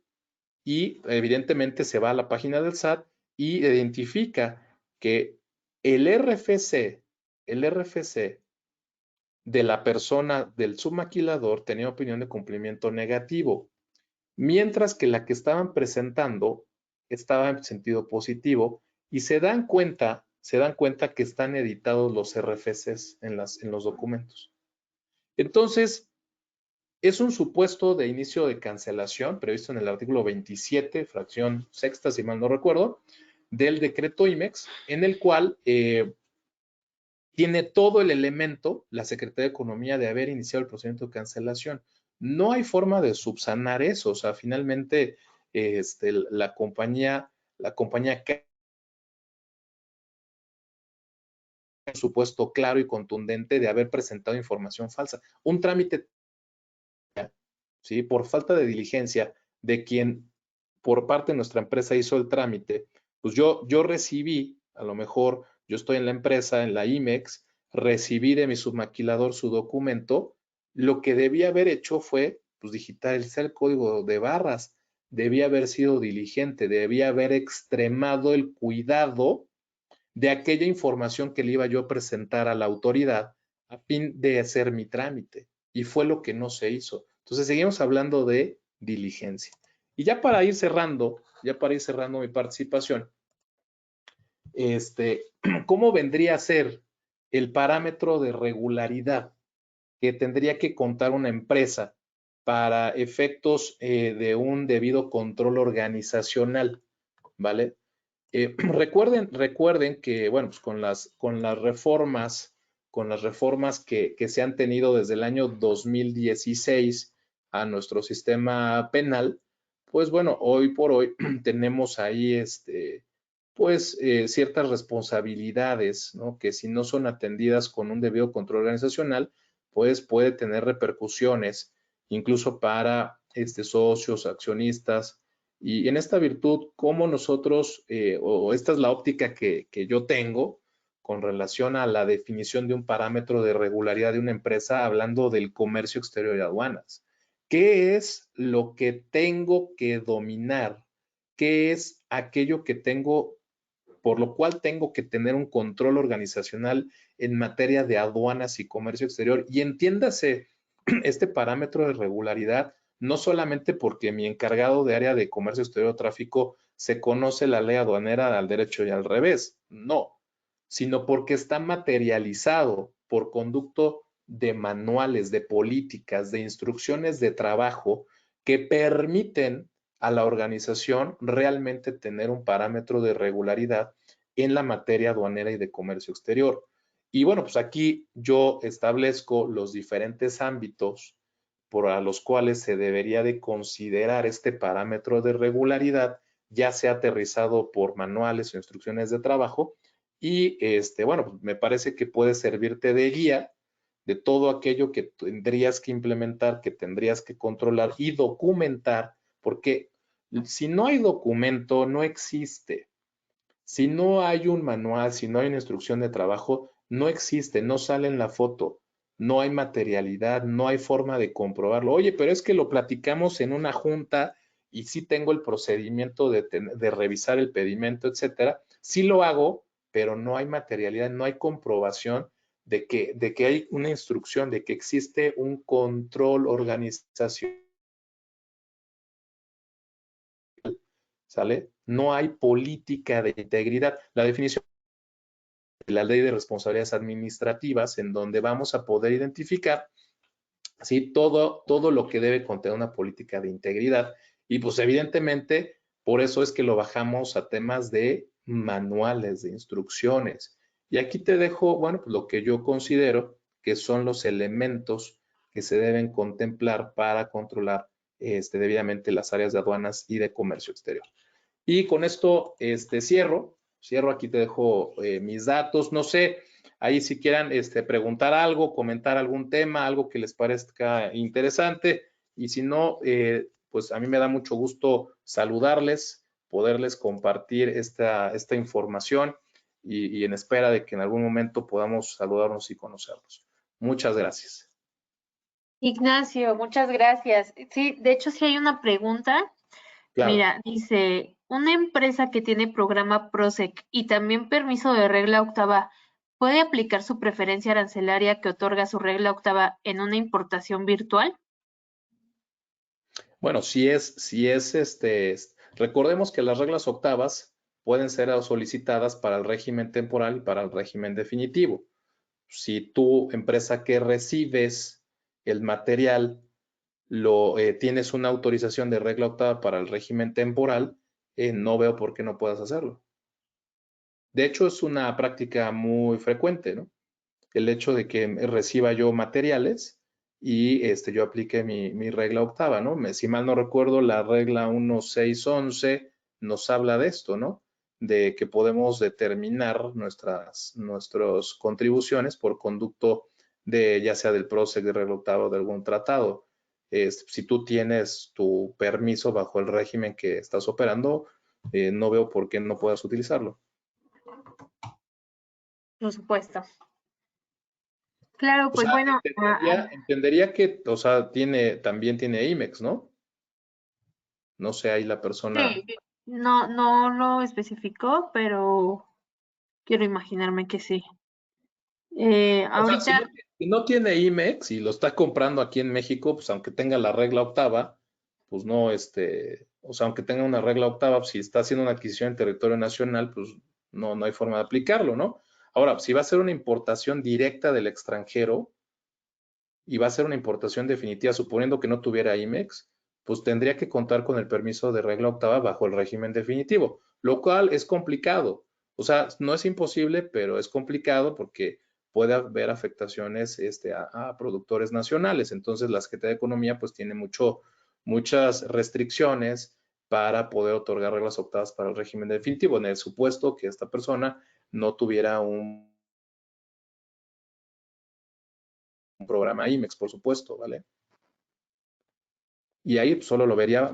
y evidentemente se va a la página del SAT y identifica que el RFC de la persona del submaquilador tenía opinión de cumplimiento negativo, mientras que la que estaban presentando estaba en sentido positivo y se dan cuenta que están editados los RFCs en los documentos. Entonces, es un supuesto de inicio de cancelación previsto en el artículo 27, fracción sexta, si mal no recuerdo, del decreto IMEX, en el cual tiene todo el elemento la Secretaría de Economía de haber iniciado el procedimiento de cancelación. No hay forma de subsanar eso, o sea, finalmente la compañía un supuesto claro y contundente de haber presentado información falsa. Un trámite, ¿sí? Por falta de diligencia de quien por parte de nuestra empresa hizo el trámite, pues yo recibí, a lo mejor yo estoy en la empresa, en la IMEX, recibí de mi submaquilador su documento, lo que debía haber hecho fue pues digitalizar el código de barras, debía haber sido diligente, debía haber extremado el cuidado de aquella información que le iba yo a presentar a la autoridad a fin de hacer mi trámite. Y fue lo que no se hizo. Entonces seguimos hablando de diligencia. Y ya para ir cerrando mi participación, ¿cómo vendría a ser el parámetro de regularidad que tendría que contar una empresa para efectos de un debido control organizacional? ¿Vale? Recuerden que, bueno, pues con las reformas que se han tenido desde el año 2016 a nuestro sistema penal, pues bueno, hoy por hoy tenemos ahí pues ciertas responsabilidades, ¿no? Que si no son atendidas con un debido control organizacional, pues puede tener repercusiones incluso para socios, accionistas Y en esta virtud, ¿cómo nosotros, o esta es la óptica que yo tengo con relación a la definición de un parámetro de regularidad de una empresa, hablando del comercio exterior y aduanas? ¿Qué es lo que tengo que dominar? ¿Qué es aquello que tengo, por lo cual tengo que tener un control organizacional en materia de aduanas y comercio exterior? Y entiéndase este parámetro de regularidad no solamente porque mi encargado de área de comercio exterior o tráfico se conoce la ley aduanera al derecho y al revés, no, sino porque está materializado por conducto de manuales, de políticas, de instrucciones de trabajo que permiten a la organización realmente tener un parámetro de regularidad en la materia aduanera y de comercio exterior. Y bueno, pues aquí yo establezco los diferentes ámbitos por los cuales se debería de considerar este parámetro de regularidad, ya sea aterrizado por manuales o instrucciones de trabajo. Y bueno, pues me parece que puede servirte de guía de todo aquello que tendrías que implementar, que tendrías que controlar y documentar, porque si no hay documento, no existe. Si no hay un manual, si no hay una instrucción de trabajo, no existe, no sale en la foto, no hay materialidad, no hay forma de comprobarlo. Oye, pero es que lo platicamos en una junta y sí tengo el procedimiento de revisar el pedimento, etcétera. Sí lo hago, pero no hay materialidad, no hay comprobación de que hay una instrucción, de que existe un control organizacional. ¿Sale? No hay política de integridad. La definición de la ley de responsabilidades administrativas, en donde vamos a poder identificar, ¿sí? Todo lo que debe contener una política de integridad. Y pues evidentemente, por eso es que lo bajamos a temas de manuales, de instrucciones. Y aquí te dejo, bueno, pues lo que yo considero que son los elementos que se deben contemplar para controlar debidamente las áreas de aduanas y de comercio exterior. Y con esto cierro, aquí te dejo mis datos, no sé, ahí si quieran preguntar algo, comentar algún tema, algo que les parezca interesante, y si no, pues a mí me da mucho gusto saludarles, poderles compartir esta información y en espera de que en algún momento podamos saludarnos y conocernos. Muchas gracias. Ignacio, muchas gracias. Sí, de hecho sí hay una pregunta. Claro. Mira, dice, una empresa que tiene programa PROSEC y también permiso de regla octava, ¿puede aplicar su preferencia arancelaria que otorga su regla octava en una importación virtual? Bueno, recordemos que las reglas octavas pueden ser solicitadas para el régimen temporal y para el régimen definitivo. Si tú, empresa que recibes el material, tienes una autorización de regla octava para el régimen temporal, no veo por qué no puedas hacerlo. De hecho, es una práctica muy frecuente, ¿no? El hecho de que reciba yo materiales y yo aplique mi regla octava, ¿no? Si mal no recuerdo, la regla 1611 nos habla de esto, ¿no? De que podemos determinar nuestras contribuciones por conducto ya sea del PROSEC, de regla octava o de algún tratado. Si tú tienes tu permiso bajo el régimen que estás operando, no veo por qué no puedas utilizarlo. Por supuesto. Claro, O pues sea, bueno. entendería que, o sea, también tiene IMEX, ¿no? No sé, ahí la persona. Sí, no lo especificó, pero quiero imaginarme que sí. O sea, si Ahorita, no tiene IMEX y lo está comprando aquí en México, pues aunque tenga la regla octava, pues no, o sea, aunque tenga una regla octava, si está haciendo una adquisición en territorio nacional, pues no hay forma de aplicarlo, ¿no? Ahora, si va a ser una importación directa del extranjero y va a ser una importación definitiva, suponiendo que no tuviera IMEX, pues tendría que contar con el permiso de regla octava bajo el régimen definitivo, lo cual es complicado. O sea, no es imposible, pero es complicado porque puede haber afectaciones a productores nacionales. Entonces, la Secretaría de Economía pues tiene muchas restricciones para poder otorgar reglas octavas para el régimen definitivo, en el supuesto que esta persona no tuviera un programa IMEX, por supuesto, ¿vale? Y ahí solo lo vería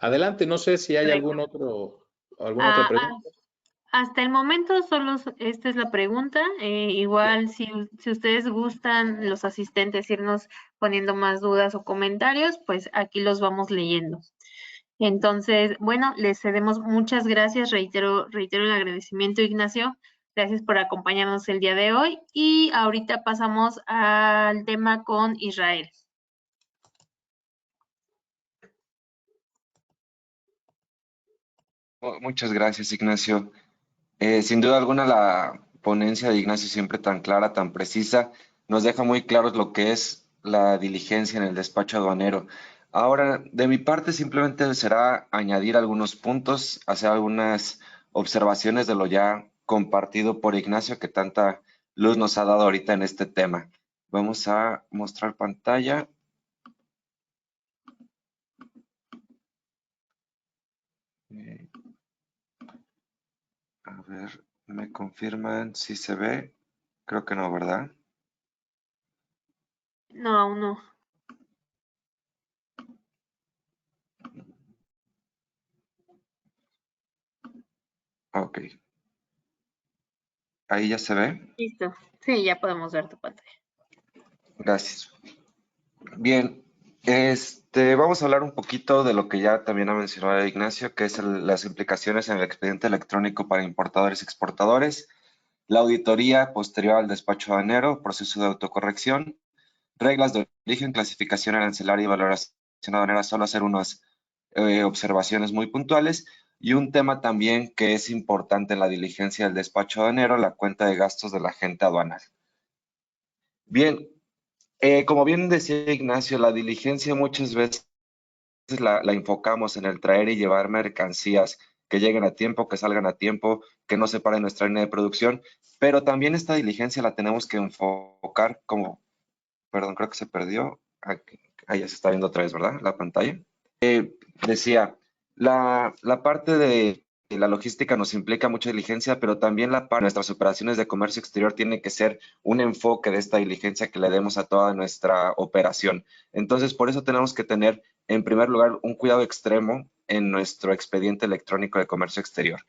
Adelante, no sé si hay alguna otra pregunta. Hasta el momento esta es la pregunta. Igual si ustedes gustan, los asistentes, irnos poniendo más dudas o comentarios, pues aquí los vamos leyendo. Entonces, bueno, les cedemos muchas gracias. Reitero el agradecimiento, Ignacio. Gracias por acompañarnos el día de hoy. Y ahorita pasamos al tema con Israel. Muchas gracias, Ignacio. Sin duda alguna, la ponencia de Ignacio, siempre tan clara, tan precisa, nos deja muy claros lo que es la diligencia en el despacho aduanero. Ahora, de mi parte, simplemente será añadir algunos puntos, hacer algunas observaciones de lo ya compartido por Ignacio, que tanta luz nos ha dado ahorita en este tema. Vamos a mostrar pantalla. A ver, me confirman si se ve. Creo que no, ¿verdad? No, aún no. Ok. Ahí ya se ve. Listo. Sí, ya podemos ver tu pantalla. Gracias. Bien, vamos a hablar un poquito de lo que ya también ha mencionado Ignacio, que es las implicaciones en el expediente electrónico para importadores y exportadores, la auditoría posterior al despacho aduanero, proceso de autocorrección, reglas de origen, clasificación arancelaria y valoración aduanera, solo hacer unas observaciones muy puntuales, y un tema también que es importante en la diligencia del despacho aduanero, la cuenta de gastos del agente aduanal. Bien, como bien decía Ignacio, la diligencia muchas veces la enfocamos en el traer y llevar mercancías que lleguen a tiempo, que salgan a tiempo, que no se pare nuestra línea de producción, pero también esta diligencia la tenemos que enfocar como, perdón, creo que se perdió, ahí ya se está viendo otra vez, ¿verdad? La pantalla. Decía, la parte de la logística nos implica mucha diligencia, pero también la parte de nuestras operaciones de comercio exterior tiene que ser un enfoque de esta diligencia que le demos a toda nuestra operación. Entonces, por eso tenemos que tener, en primer lugar, un cuidado extremo en nuestro expediente electrónico de comercio exterior.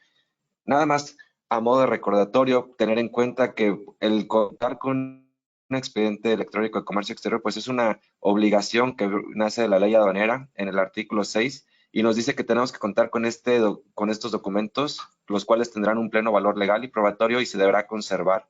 Nada más, a modo de recordatorio, tener en cuenta que el contar con un expediente electrónico de comercio exterior, pues es una obligación que nace de la ley aduanera en el artículo 6 y nos dice que tenemos que contar con estos documentos, los cuales tendrán un pleno valor legal y probatorio y se deberá conservar.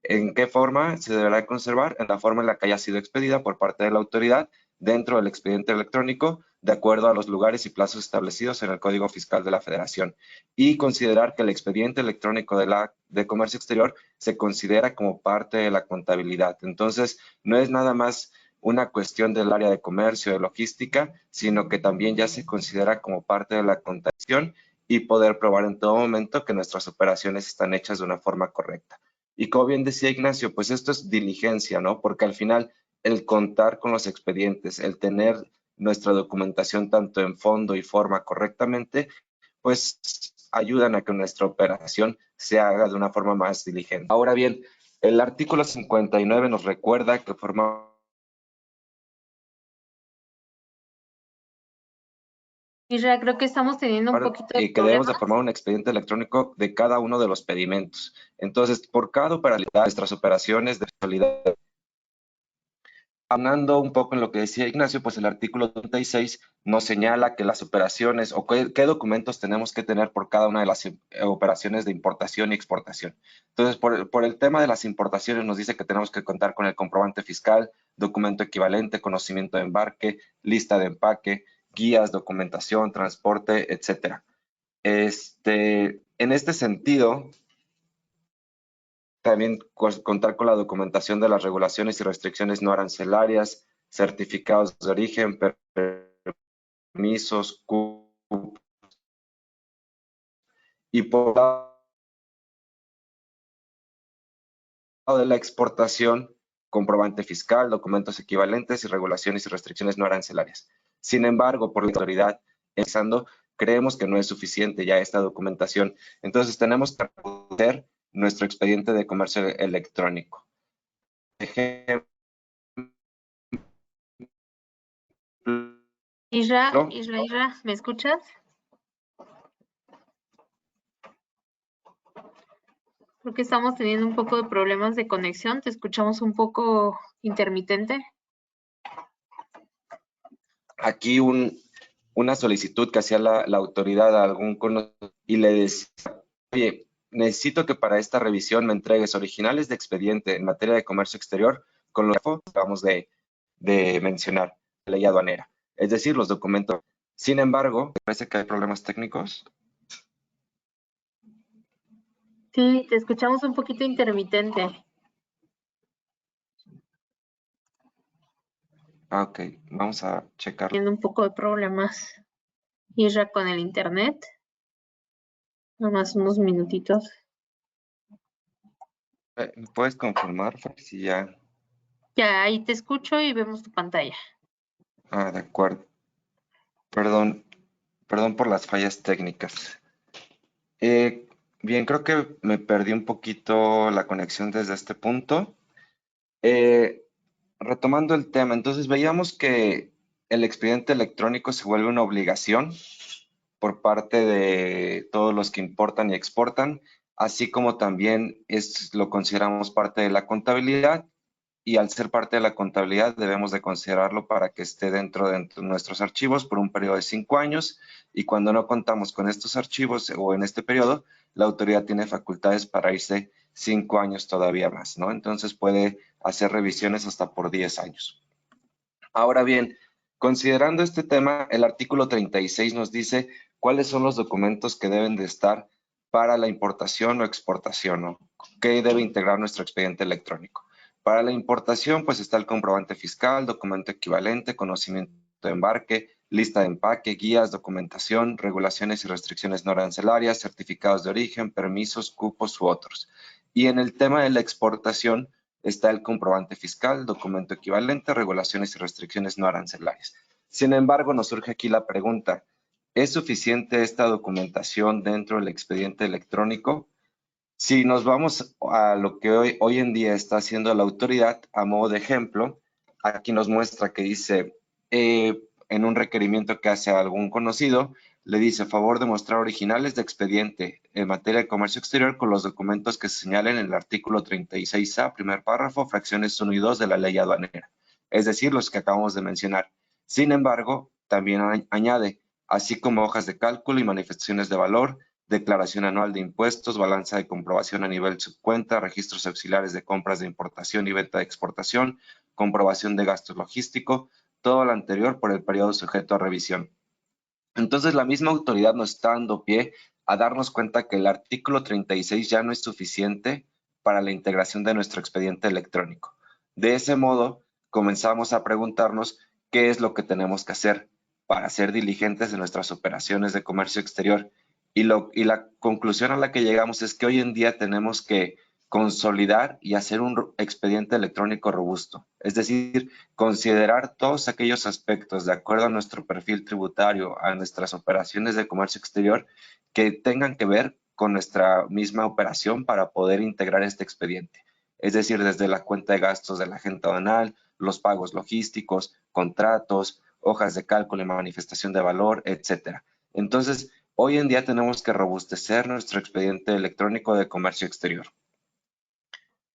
¿En qué forma se deberá conservar? En la forma en la que haya sido expedida por parte de la autoridad dentro del expediente electrónico, de acuerdo a los lugares y plazos establecidos en el Código Fiscal de la Federación. Y considerar que el expediente electrónico de comercio exterior se considera como parte de la contabilidad. Entonces, no es nada más una cuestión del área de comercio, de logística, sino que también ya se considera como parte de la contabilización y poder probar en todo momento que nuestras operaciones están hechas de una forma correcta. Y como bien decía Ignacio, pues esto es diligencia, ¿no? Porque al final el contar con los expedientes, el tener nuestra documentación tanto en fondo y forma correctamente, pues ayudan a que nuestra operación se haga de una forma más diligente. Ahora bien, el artículo 59 nos recuerda que forma Israel, creo que estamos teniendo un poquito de que debemos de problemas. formar un expediente electrónico de cada uno de los pedimentos. Entonces, por cada operación, nuestras operaciones de solidaridad. Hablando un poco en lo que decía Ignacio, pues el artículo 36 nos señala que las operaciones o qué documentos tenemos que tener por cada una de las operaciones de importación y exportación. Entonces, por el tema de las importaciones nos dice que tenemos que contar con el comprobante fiscal, documento equivalente, conocimiento de embarque, lista de empaque, guías, documentación, transporte, etcétera. En este sentido, también contar con la documentación de las regulaciones y restricciones no arancelarias, certificados de origen, permisos, y por lado de la exportación, comprobante fiscal, documentos equivalentes y regulaciones y restricciones no arancelarias. Sin embargo, por la autoridad, empezando, creemos que no es suficiente ya esta documentación. Entonces, tenemos que hacer nuestro expediente de comercio electrónico. Ejemplo, Isra, ¿No? ¿me escuchas? Creo que estamos teniendo un poco de problemas de conexión. Te escuchamos un poco intermitente. Aquí una solicitud que hacía la autoridad a algún conocido y le decía, oye, necesito que para esta revisión me entregues originales de expediente en materia de comercio exterior con los que acabamos de mencionar, la ley aduanera, es decir, los documentos. Sin embargo, parece que hay problemas técnicos. Sí, te escuchamos un poquito intermitente. Ah, ok, vamos a checar. Teniendo un poco de problemas. Isra con el internet. Nada más unos minutitos. ¿Me puedes confirmar, Fer, si ya? Ya, ahí te escucho y vemos tu pantalla. Ah, de acuerdo. Perdón por las fallas técnicas. Bien, creo que me perdí un poquito la conexión desde este punto. Retomando el tema, entonces veíamos que el expediente electrónico se vuelve una obligación por parte de todos los que importan y exportan, así como también lo consideramos parte de la contabilidad, y al ser parte de la contabilidad debemos de considerarlo para que esté dentro de nuestros archivos por un periodo de 5 años, y cuando no contamos con estos archivos o en este periodo, la autoridad tiene facultades para irse 5 años todavía más, ¿no? Entonces puede hacer revisiones hasta por 10 años. Ahora bien, considerando este tema, el artículo 36 nos dice cuáles son los documentos que deben de estar para la importación o exportación, ¿no? ¿Qué debe integrar nuestro expediente electrónico? Para la importación, pues está el comprobante fiscal, documento equivalente, conocimiento de embarque, lista de empaque, guías, documentación, regulaciones y restricciones no arancelarias, certificados de origen, permisos, cupos u otros. Y en el tema de la exportación, está el comprobante fiscal, documento equivalente, regulaciones y restricciones no arancelarias. Sin embargo, nos surge aquí la pregunta, ¿es suficiente esta documentación dentro del expediente electrónico? Si nos vamos a lo que hoy en día está haciendo la autoridad, a modo de ejemplo, aquí nos muestra que dice, en un requerimiento que hace algún conocido, le dice, favor de mostrar originales de expediente en materia de comercio exterior con los documentos que se señalen en el artículo 36A, primer párrafo, fracciones 1 y 2 de la ley aduanera, es decir, los que acabamos de mencionar. Sin embargo, también añade, así como hojas de cálculo y manifestaciones de valor, declaración anual de impuestos, balanza de comprobación a nivel subcuenta, registros auxiliares de compras de importación y venta de exportación, comprobación de gastos logístico, todo lo anterior por el periodo sujeto a revisión. Entonces, la misma autoridad nos está dando pie a darnos cuenta que el artículo 36 ya no es suficiente para la integración de nuestro expediente electrónico. De ese modo, comenzamos a preguntarnos qué es lo que tenemos que hacer para ser diligentes en nuestras operaciones de comercio exterior. Y la conclusión a la que llegamos es que hoy en día tenemos que consolidar y hacer un expediente electrónico robusto. Es decir, considerar todos aquellos aspectos de acuerdo a nuestro perfil tributario, a nuestras operaciones de comercio exterior, que tengan que ver con nuestra misma operación para poder integrar este expediente. Es decir, desde la cuenta de gastos de la agente aduanal, los pagos logísticos, contratos, hojas de cálculo y manifestación de valor, etcétera. Entonces, hoy en día tenemos que robustecer nuestro expediente electrónico de comercio exterior.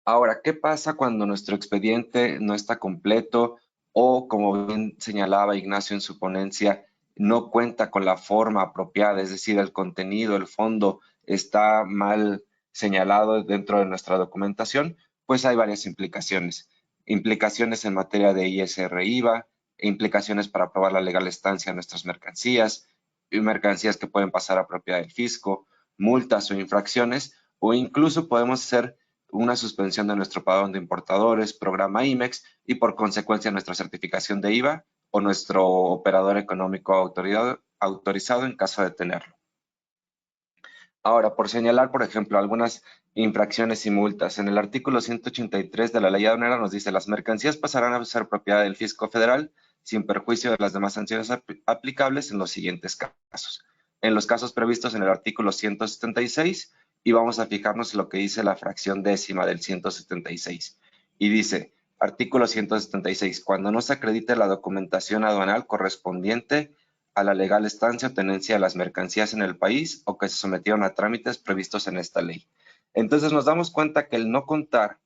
Ahora, ¿qué pasa cuando nuestro expediente no está completo o, como bien señalaba Ignacio en su ponencia, no cuenta con la forma apropiada? Es decir, el contenido, el fondo está mal señalado dentro de nuestra documentación. Pues hay varias implicaciones. Implicaciones en materia de ISR IVA, implicaciones para probar la legal estancia de nuestras mercancías, y mercancías que pueden pasar a propiedad del fisco, multas o infracciones, o incluso podemos hacer una suspensión de nuestro padrón de importadores, programa IMEX, y por consecuencia nuestra certificación de IVA o nuestro operador económico autorizado en caso de tenerlo. Ahora, por señalar, por ejemplo, algunas infracciones y multas, en el artículo 183 de la ley aduanera nos dice, las mercancías pasarán a ser propiedad del fisco federal sin perjuicio de las demás sanciones aplicables en los siguientes casos. En los casos previstos en el artículo 176, y vamos a fijarnos en lo que dice la fracción décima del 176. Y dice, Artículo 176. Cuando no se acredite la documentación aduanal correspondiente a la legal estancia o tenencia de las mercancías en el país o que se sometieron a trámites previstos en esta ley. Entonces nos damos cuenta que el no contar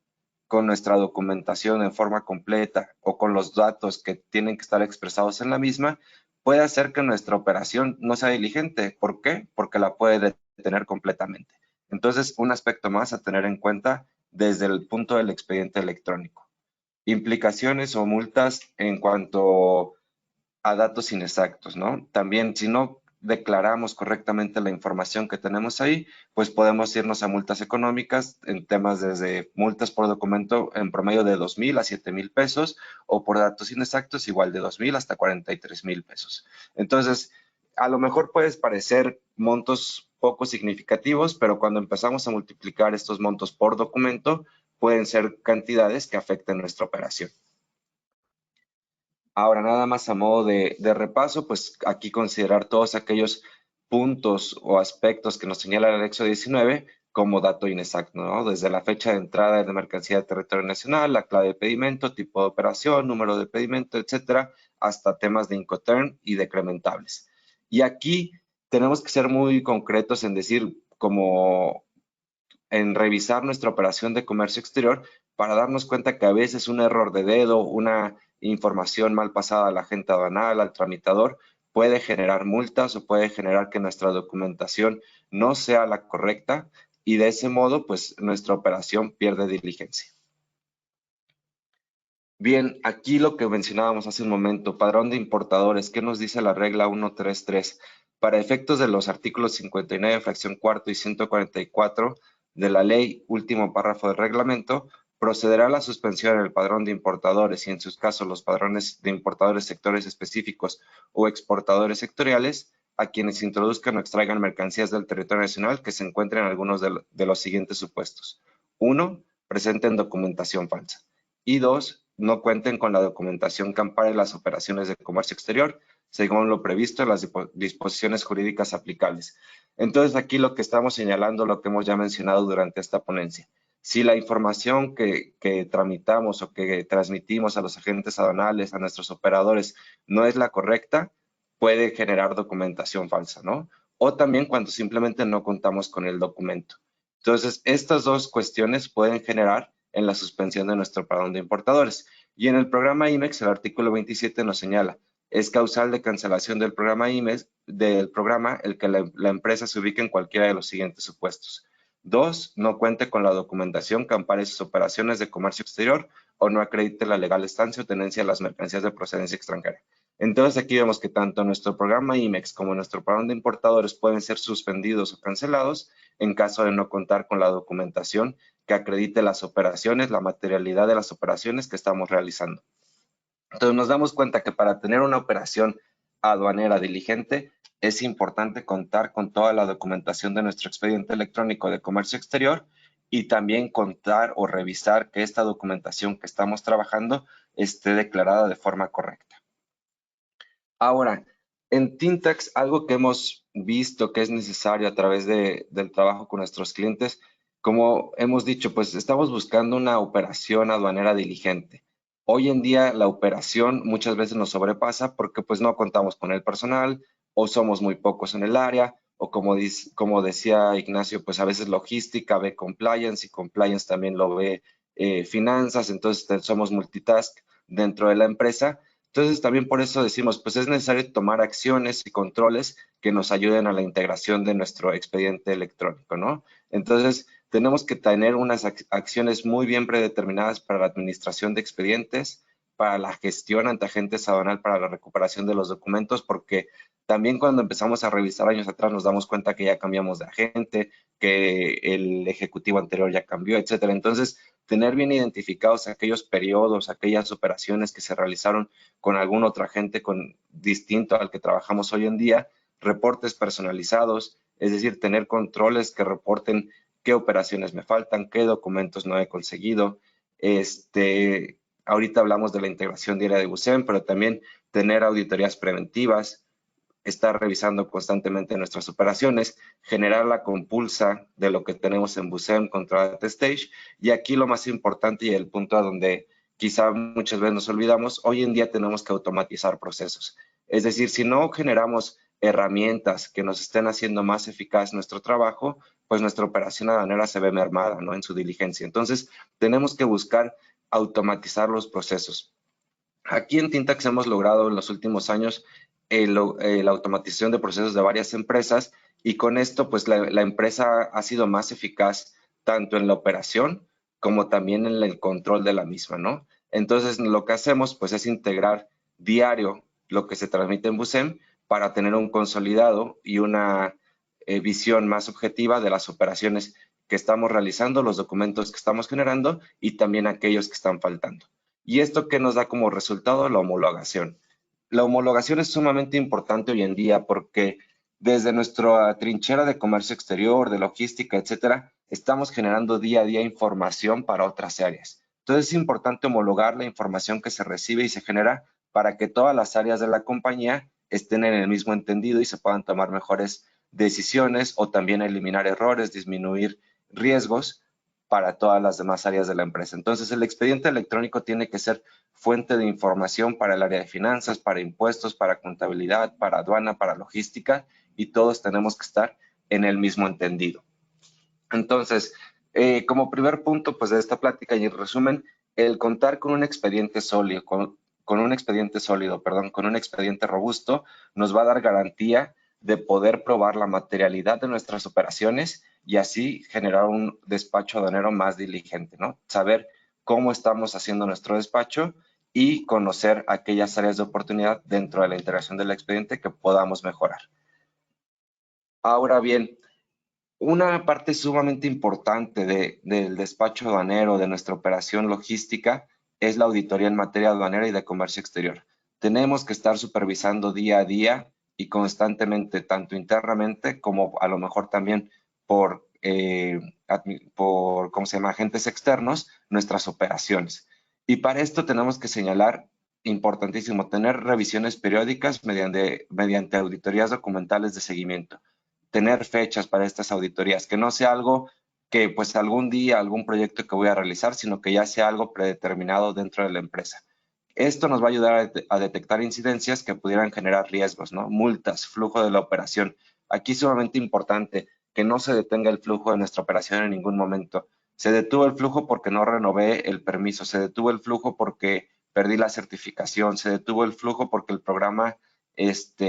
con nuestra documentación en forma completa o con los datos que tienen que estar expresados en la misma, puede hacer que nuestra operación no sea diligente. ¿Por qué? Porque la puede detener completamente. Entonces, un aspecto más a tener en cuenta desde el punto del expediente electrónico. Implicaciones o multas en cuanto a datos inexactos, ¿no? También, si no declaramos correctamente la información que tenemos ahí, pues podemos irnos a multas económicas en temas desde multas por documento en promedio de 2,000 a 7,000 pesos o por datos inexactos igual de 2,000 hasta 43,000 pesos. Entonces, a lo mejor puede parecer montos poco significativos, pero cuando empezamos a multiplicar estos montos por documento, pueden ser cantidades que afecten nuestra operación. Ahora, nada más a modo de repaso, pues aquí considerar todos aquellos puntos o aspectos que nos señala el anexo 19 como dato inexacto, ¿no? Desde la fecha de entrada de mercancía de territorio nacional, la clave de pedimento, tipo de operación, número de pedimento, etcétera, hasta temas de Incoterm y decrementables. Y aquí tenemos que ser muy concretos en decir, como en revisar nuestra operación de comercio exterior para darnos cuenta que a veces un error de dedo, una información mal pasada al agente aduanal, al tramitador, puede generar multas o puede generar que nuestra documentación no sea la correcta y de ese modo, pues nuestra operación pierde diligencia. Bien, aquí lo que mencionábamos hace un momento, padrón de importadores, ¿qué nos dice la regla 133? Para efectos de los artículos 59, fracción cuarto y 144 de la ley, último párrafo del reglamento, procederá a la suspensión en el padrón de importadores y en sus casos los padrones de importadores sectores específicos o exportadores sectoriales a quienes introduzcan o extraigan mercancías del territorio nacional que se encuentren en algunos de los siguientes supuestos. 1. Presenten documentación falsa. Y 2, no cuenten con la documentación que ampare las operaciones de comercio exterior, según lo previsto en las disposiciones jurídicas aplicables. Entonces, aquí lo que estamos señalando, lo que hemos ya mencionado durante esta ponencia. Si la información que tramitamos o que transmitimos a los agentes aduanales, a nuestros operadores, no es la correcta, puede generar documentación falsa, ¿no? O también cuando simplemente no contamos con el documento. Entonces, estas dos cuestiones pueden generar en la suspensión de nuestro padrón de importadores. Y en el programa IMEX, el artículo 27 nos señala, es causal de cancelación del programa IMEX, el que la empresa se ubique en cualquiera de los siguientes supuestos. 2, no cuente con la documentación que ampare sus operaciones de comercio exterior o no acredite la legal estancia o tenencia de las mercancías de procedencia extranjera. Entonces aquí vemos que tanto nuestro programa IMEX como nuestro padrón de importadores pueden ser suspendidos o cancelados en caso de no contar con la documentación que acredite las operaciones, la materialidad de las operaciones que estamos realizando. Entonces nos damos cuenta que para tener una operación aduanera diligente es importante contar con toda la documentación de nuestro expediente electrónico de comercio exterior y también contar o revisar que esta documentación que estamos trabajando esté declarada de forma correcta. Ahora, en Tintax, algo que hemos visto que es necesario a través del trabajo con nuestros clientes, como hemos dicho, pues estamos buscando una operación aduanera diligente. Hoy en día la operación muchas veces nos sobrepasa porque pues no contamos con el personal o somos muy pocos en el área o como decía Ignacio, pues a veces logística ve compliance y compliance también lo ve finanzas, entonces somos multitask dentro de la empresa. Entonces, también por eso decimos, pues es necesario tomar acciones y controles que nos ayuden a la integración de nuestro expediente electrónico, ¿no? Entonces, tenemos que tener unas acciones muy bien predeterminadas para la administración de expedientes, para la gestión ante agentes aduanal, para la recuperación de los documentos, porque también cuando empezamos a revisar años atrás nos damos cuenta que ya cambiamos de agente, que el ejecutivo anterior ya cambió, etcétera. Entonces, tener bien identificados aquellos periodos, aquellas operaciones que se realizaron con algún otro agente distinto al que trabajamos hoy en día, reportes personalizados, es decir, tener controles que reporten qué operaciones me faltan, qué documentos no he conseguido. Ahorita hablamos de la integración diaria de BUSEM, pero también tener auditorías preventivas, estar revisando constantemente nuestras operaciones, generar la compulsa de lo que tenemos en BUSEM contra DataStage. Y aquí lo más importante y el punto a donde quizá muchas veces nos olvidamos, hoy en día tenemos que automatizar procesos. Es decir, si no generamos herramientas que nos estén haciendo más eficaz nuestro trabajo, pues nuestra operación aduanera se ve mermada, ¿no?, en su diligencia. Entonces, tenemos que buscar automatizar los procesos. Aquí en Tintax hemos logrado en los últimos años la automatización de procesos de varias empresas y con esto pues la empresa ha sido más eficaz tanto en la operación como también en el control de la misma, ¿no? Entonces lo que hacemos pues es integrar diario lo que se transmite en BUSEM para tener un consolidado y una visión más objetiva de las operaciones que estamos realizando, los documentos que estamos generando y también aquellos que están faltando. ¿Y esto qué nos da como resultado? La homologación. La homologación es sumamente importante hoy en día porque desde nuestra trinchera de comercio exterior, de logística, etcétera, estamos generando día a día información para otras áreas. Entonces es importante homologar la información que se recibe y se genera para que todas las áreas de la compañía estén en el mismo entendido y se puedan tomar mejores decisiones o también eliminar errores, disminuir riesgos para todas las demás áreas de la empresa. Entonces, el expediente electrónico tiene que ser fuente de información para el área de finanzas, para impuestos, para contabilidad, para aduana, para logística, y todos tenemos que estar en el mismo entendido. Entonces, como primer punto pues, de esta plática y en resumen, el contar con un expediente sólido, con un expediente robusto, nos va a dar garantía de poder probar la materialidad de nuestras operaciones y así generar un despacho aduanero más diligente, ¿no? Saber cómo estamos haciendo nuestro despacho y conocer aquellas áreas de oportunidad dentro de la integración del expediente que podamos mejorar. Ahora bien, una parte sumamente importante del despacho aduanero, de nuestra operación logística, es la auditoría en materia aduanera y de comercio exterior. Tenemos que estar supervisando día a día y constantemente, tanto internamente como a lo mejor también por agentes externos, nuestras operaciones. Y para esto tenemos que señalar, importantísimo, tener revisiones periódicas mediante auditorías documentales de seguimiento. Tener fechas para estas auditorías, que no sea algo que pues algún día, algún proyecto que voy a realizar, sino que ya sea algo predeterminado dentro de la empresa. Esto nos va a ayudar a detectar incidencias que pudieran generar riesgos, ¿no? Multas, flujo de la operación. Aquí es sumamente importante que no se detenga el flujo de nuestra operación en ningún momento. Se detuvo el flujo porque no renové el permiso, se detuvo el flujo porque perdí la certificación, se detuvo el flujo porque el programa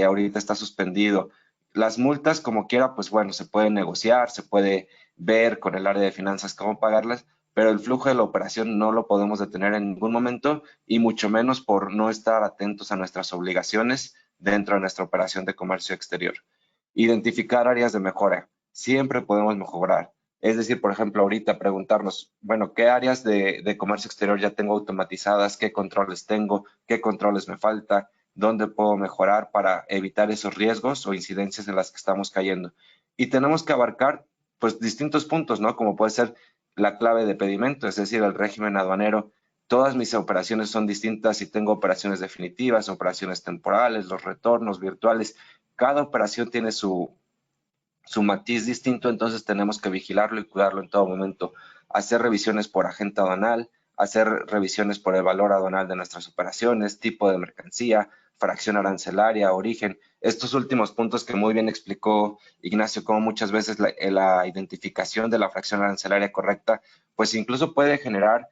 ahorita está suspendido. Las multas, como quiera, pues bueno, se puede negociar, se puede ver con el área de finanzas cómo pagarlas, pero el flujo de la operación no lo podemos detener en ningún momento y mucho menos por no estar atentos a nuestras obligaciones dentro de nuestra operación de comercio exterior. Identificar áreas de mejora. Siempre podemos mejorar. Es decir, por ejemplo, ahorita preguntarnos, bueno, ¿qué áreas de comercio exterior ya tengo automatizadas? ¿Qué controles tengo? ¿Qué controles me falta? ¿Dónde puedo mejorar para evitar esos riesgos o incidencias en las que estamos cayendo? Y tenemos que abarcar pues distintos puntos, ¿no? Como puede ser la clave de pedimento, es decir, el régimen aduanero. Todas mis operaciones son distintas y tengo operaciones definitivas, operaciones temporales, los retornos virtuales. Cada operación tiene su matiz distinto, entonces tenemos que vigilarlo y cuidarlo en todo momento. Hacer revisiones por agente aduanal, hacer revisiones por el valor aduanal de nuestras operaciones, tipo de mercancía, fracción arancelaria, origen. Estos últimos puntos que muy bien explicó Ignacio, como muchas veces la identificación de la fracción arancelaria correcta, pues incluso puede generar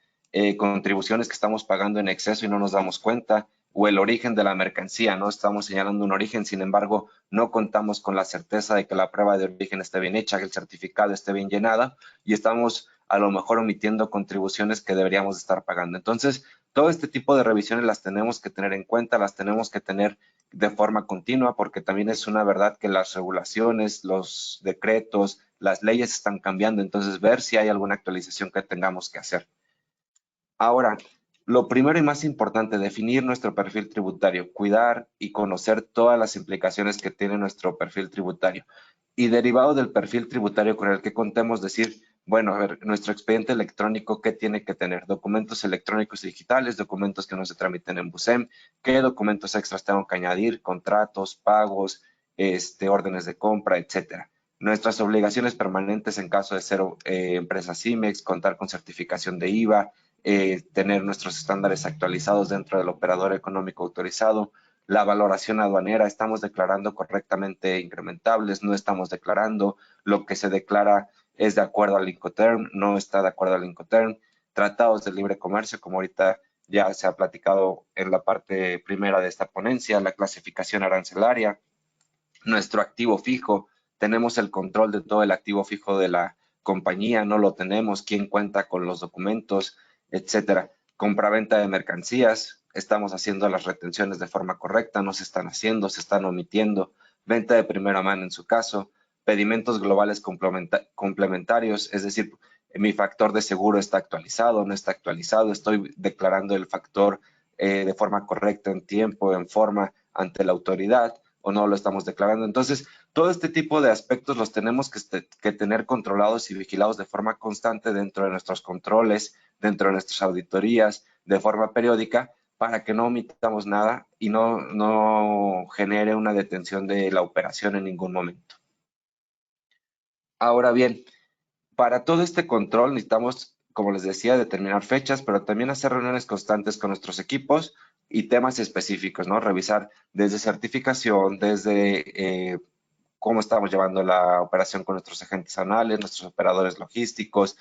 contribuciones que estamos pagando en exceso y no nos damos cuenta, o el origen de la mercancía, ¿no? Estamos señalando un origen, sin embargo, no contamos con la certeza de que la prueba de origen esté bien hecha, que el certificado esté bien llenado y estamos a lo mejor omitiendo contribuciones que deberíamos estar pagando. Entonces, todo este tipo de revisiones las tenemos que tener en cuenta, las tenemos que tener de forma continua, porque también es una verdad que las regulaciones, los decretos, las leyes están cambiando, entonces ver si hay alguna actualización que tengamos que hacer. Ahora, lo primero y más importante, definir nuestro perfil tributario, cuidar y conocer todas las implicaciones que tiene nuestro perfil tributario. Y derivado del perfil tributario con el que contemos, decir, bueno, a ver, nuestro expediente electrónico, ¿qué tiene que tener? Documentos electrónicos y digitales, documentos que no se tramiten en BUSEM, ¿qué documentos extras tengo que añadir? Contratos, pagos, órdenes de compra, etcétera. Nuestras obligaciones permanentes en caso de ser empresa CIMEX, contar con certificación de IVA, tener nuestros estándares actualizados dentro del operador económico autorizado. La valoración aduanera, estamos declarando correctamente incrementables, no estamos declarando, lo que se declara es de acuerdo al Incoterm, no está de acuerdo al Incoterm. Tratados de libre comercio, como ahorita ya se ha platicado en la parte primera de esta ponencia, la clasificación arancelaria, nuestro activo fijo, tenemos el control de todo el activo fijo de la compañía, no lo tenemos, quién cuenta con los documentos, etcétera. Compraventa de mercancías, estamos haciendo las retenciones de forma correcta, no se están haciendo, se están omitiendo. Venta de primera mano en su caso, pedimentos globales complementarios, es decir, mi factor de seguro está actualizado, no está actualizado, estoy declarando el factor de forma correcta en tiempo, en forma ante la autoridad o no lo estamos declarando. Entonces, todo este tipo de aspectos los tenemos que tener controlados y vigilados de forma constante dentro de nuestros controles, dentro de nuestras auditorías, de forma periódica, para que no omitamos nada y no genere una detención de la operación en ningún momento. Ahora bien, para todo este control necesitamos, como les decía, determinar fechas, pero también hacer reuniones constantes con nuestros equipos y temas específicos, ¿no? Revisar desde certificación, desde cómo estamos llevando la operación con nuestros agentes anuales, nuestros operadores logísticos,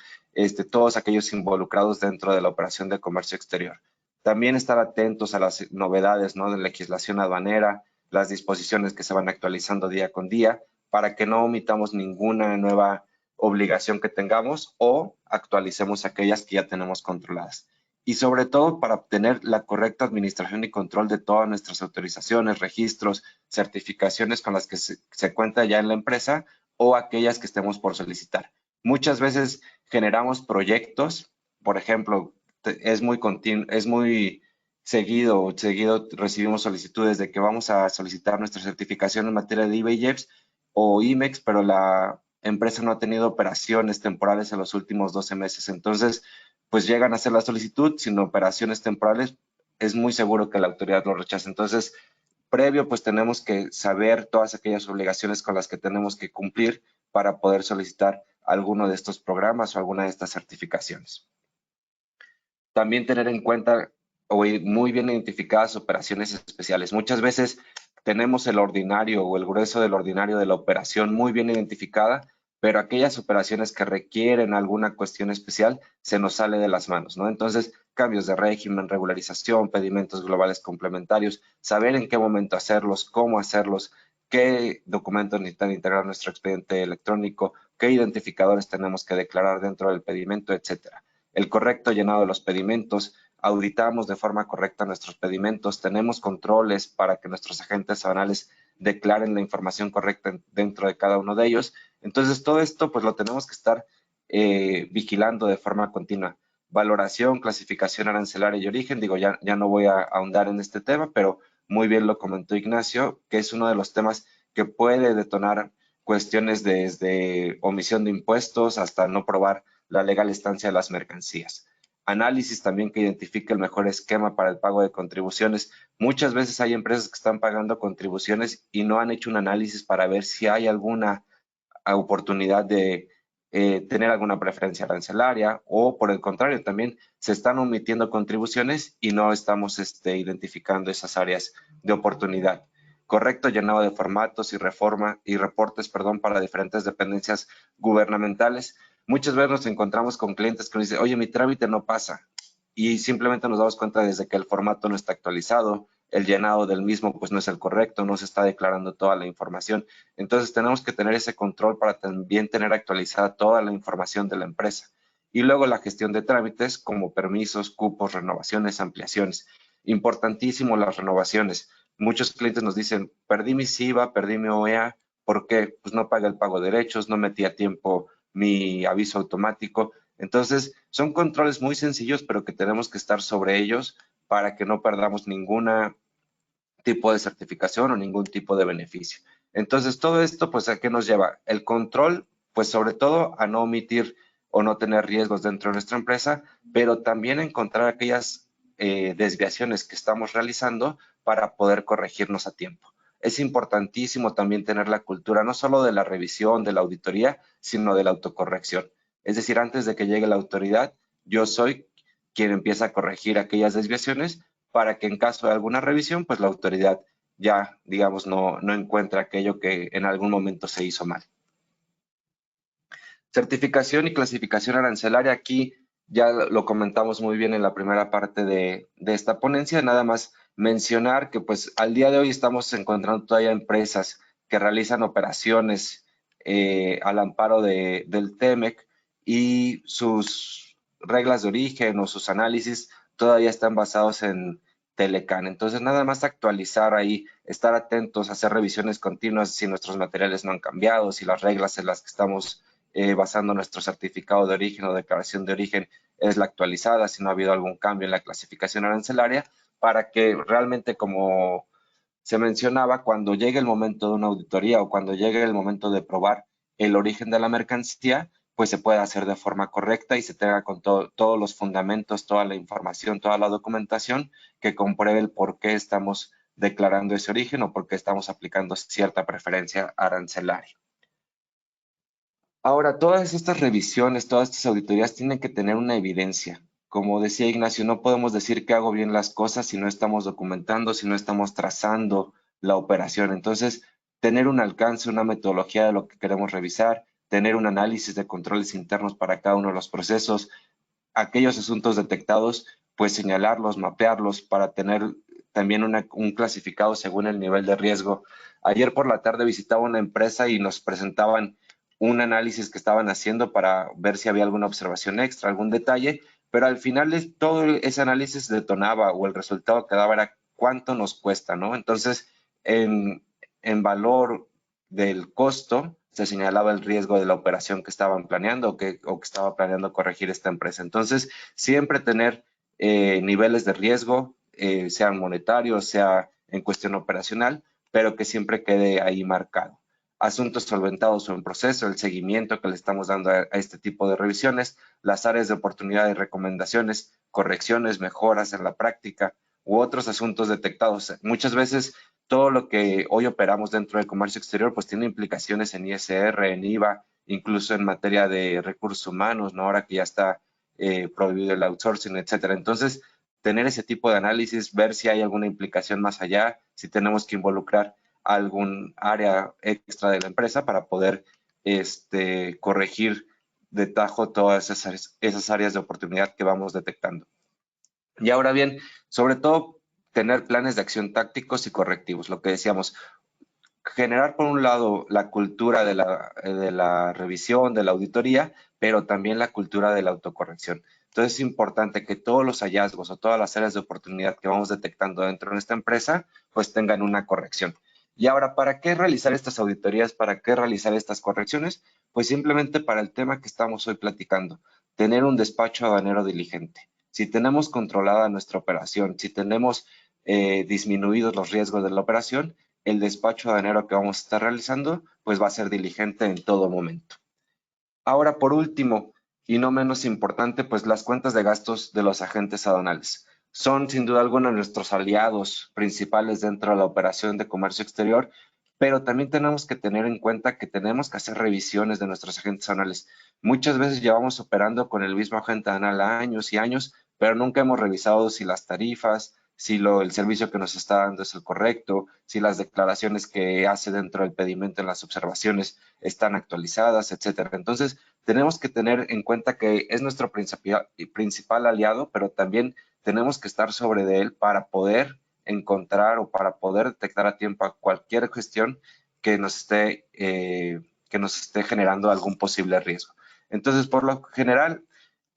todos aquellos involucrados dentro de la operación de comercio exterior. También estar atentos a las novedades, ¿no? De legislación aduanera, las disposiciones que se van actualizando día con día, para que no omitamos ninguna nueva obligación que tengamos o actualicemos aquellas que ya tenemos controladas. Y sobre todo para obtener la correcta administración y control de todas nuestras autorizaciones, registros, certificaciones con las que se cuenta ya en la empresa o aquellas que estemos por solicitar. Muchas veces generamos proyectos, por ejemplo, es muy seguido recibimos solicitudes de que vamos a solicitar nuestra certificación en materia de IBEX o IMEX, pero la empresa no ha tenido operaciones temporales en los últimos 12 meses. Entonces, pues llegan a hacer la solicitud sin operaciones temporales, es muy seguro que la autoridad lo rechace. Entonces, previo, pues tenemos que saber todas aquellas obligaciones con las que tenemos que cumplir para poder solicitar alguno de estos programas o alguna de estas certificaciones. También tener en cuenta muy bien identificadas operaciones especiales. Muchas veces tenemos el ordinario o el grueso del ordinario de la operación muy bien identificada, pero aquellas operaciones que requieren alguna cuestión especial se nos sale de las manos, ¿no? Entonces, cambios de régimen, regularización, pedimentos globales complementarios, saber en qué momento hacerlos, cómo hacerlos, qué documentos necesitan integrar nuestro expediente electrónico, qué identificadores tenemos que declarar dentro del pedimento, etcétera. El correcto llenado de los pedimentos, auditamos de forma correcta nuestros pedimentos, tenemos controles para que nuestros agentes aduanales declaren la información correcta dentro de cada uno de ellos. Entonces, todo esto pues lo tenemos que estar vigilando de forma continua. Valoración, clasificación arancelaria y origen, digo, ya no voy a ahondar en este tema, pero muy bien lo comentó Ignacio, que es uno de los temas que puede detonar cuestiones desde omisión de impuestos hasta no probar la legal estancia de las mercancías. Análisis también que identifique el mejor esquema para el pago de contribuciones. Muchas veces hay empresas que están pagando contribuciones y no han hecho un análisis para ver si hay alguna oportunidad de tener alguna preferencia arancelaria o por el contrario también se están omitiendo contribuciones y no estamos identificando esas áreas de oportunidad. Correcto llenado de formatos y reportes para diferentes dependencias gubernamentales. Muchas veces nos encontramos con clientes que nos dicen, oye, mi trámite no pasa. Y simplemente nos damos cuenta desde que el formato no está actualizado, el llenado del mismo pues no es el correcto, no se está declarando toda la información. Entonces tenemos que tener ese control para también tener actualizada toda la información de la empresa. Y luego la gestión de trámites como permisos, cupos, renovaciones, ampliaciones. Importantísimo las renovaciones. Muchos clientes nos dicen, perdí mi SIVA, perdí mi OEA, ¿por qué? Pues no pagué el pago de derechos, no metí a tiempo mi aviso automático. Entonces, son controles muy sencillos, pero que tenemos que estar sobre ellos para que no perdamos ningún tipo de certificación o ningún tipo de beneficio. Entonces, todo esto, pues, ¿a qué nos lleva? El control, pues, sobre todo, a no omitir o no tener riesgos dentro de nuestra empresa, pero también encontrar aquellas desviaciones que estamos realizando para poder corregirnos a tiempo. Es importantísimo también tener la cultura no solo de la revisión, de la auditoría, sino de la autocorrección. Es decir, antes de que llegue la autoridad, yo soy quien empieza a corregir aquellas desviaciones para que en caso de alguna revisión, pues la autoridad ya, digamos, no encuentra aquello que en algún momento se hizo mal. Certificación y clasificación arancelaria, aquí ya lo comentamos muy bien en la primera parte de esta ponencia, nada más mencionar que pues al día de hoy estamos encontrando todavía empresas que realizan operaciones al amparo del TEMEC y sus reglas de origen o sus análisis todavía están basados en Telecan. Entonces nada más actualizar ahí, estar atentos, hacer revisiones continuas si nuestros materiales no han cambiado, si las reglas en las que estamos basando nuestro certificado de origen o declaración de origen es la actualizada, si no ha habido algún cambio en la clasificación arancelaria, para que realmente, como se mencionaba, cuando llegue el momento de una auditoría o cuando llegue el momento de probar el origen de la mercancía, pues se pueda hacer de forma correcta y se tenga con todos los fundamentos, toda la información, toda la documentación que compruebe el por qué estamos declarando ese origen o por qué estamos aplicando cierta preferencia arancelaria. Ahora, todas estas revisiones, todas estas auditorías tienen que tener una evidencia. Como decía Ignacio, no podemos decir que hago bien las cosas si no estamos documentando, si no estamos trazando la operación. Entonces, tener un alcance, una metodología de lo que queremos revisar, tener un análisis de controles internos para cada uno de los procesos, aquellos asuntos detectados, pues señalarlos, mapearlos para tener también un clasificado según el nivel de riesgo. Ayer por la tarde visitaba una empresa y nos presentaban un análisis que estaban haciendo para ver si había alguna observación extra, algún detalle, pero al final todo ese análisis detonaba o el resultado que daba era cuánto nos cuesta, ¿no? Entonces, en valor del costo, se señalaba el riesgo de la operación que estaban planeando o que estaba planeando corregir esta empresa. Entonces, siempre tener niveles de riesgo, sean monetarios, sea en cuestión operacional, pero que siempre quede ahí marcado. Asuntos solventados o en proceso, el seguimiento que le estamos dando a este tipo de revisiones, las áreas de oportunidad y recomendaciones, correcciones, mejoras en la práctica u otros asuntos detectados. Muchas veces todo lo que hoy operamos dentro del comercio exterior pues tiene implicaciones en ISR, en IVA, incluso en materia de recursos humanos, ¿no? Ahora que ya está prohibido el outsourcing, etcétera. Entonces, tener ese tipo de análisis, ver si hay alguna implicación más allá, si tenemos que involucrar algún área extra de la empresa para poder corregir de tajo todas esas áreas de oportunidad que vamos detectando. Y ahora bien, sobre todo tener planes de acción tácticos y correctivos, lo que decíamos, generar por un lado la cultura de la revisión, de la auditoría, pero también la cultura de la autocorrección. Entonces es importante que todos los hallazgos o todas las áreas de oportunidad que vamos detectando dentro de esta empresa, pues tengan una corrección. Y ahora, ¿para qué realizar estas auditorías? ¿Para qué realizar estas correcciones? Pues simplemente para el tema que estamos hoy platicando, tener un despacho aduanero diligente. Si tenemos controlada nuestra operación, si tenemos disminuidos los riesgos de la operación, el despacho aduanero que vamos a estar realizando, pues va a ser diligente en todo momento. Ahora, por último, y no menos importante, pues las cuentas de gastos de los agentes aduanales. Son sin duda alguna nuestros aliados principales dentro de la operación de comercio exterior, pero también tenemos que tener en cuenta que tenemos que hacer revisiones de nuestros agentes aduanales. Muchas veces llevamos operando con el mismo agente aduanal años y años, pero nunca hemos revisado si las tarifas, si el servicio que nos está dando es el correcto, si las declaraciones que hace dentro del pedimento en las observaciones están actualizadas, etcétera. Entonces, tenemos que tener en cuenta que es nuestro principal aliado, pero también tenemos que estar sobre de él para poder encontrar o para poder detectar a tiempo a cualquier gestión que nos esté generando algún posible riesgo. Entonces, por lo general,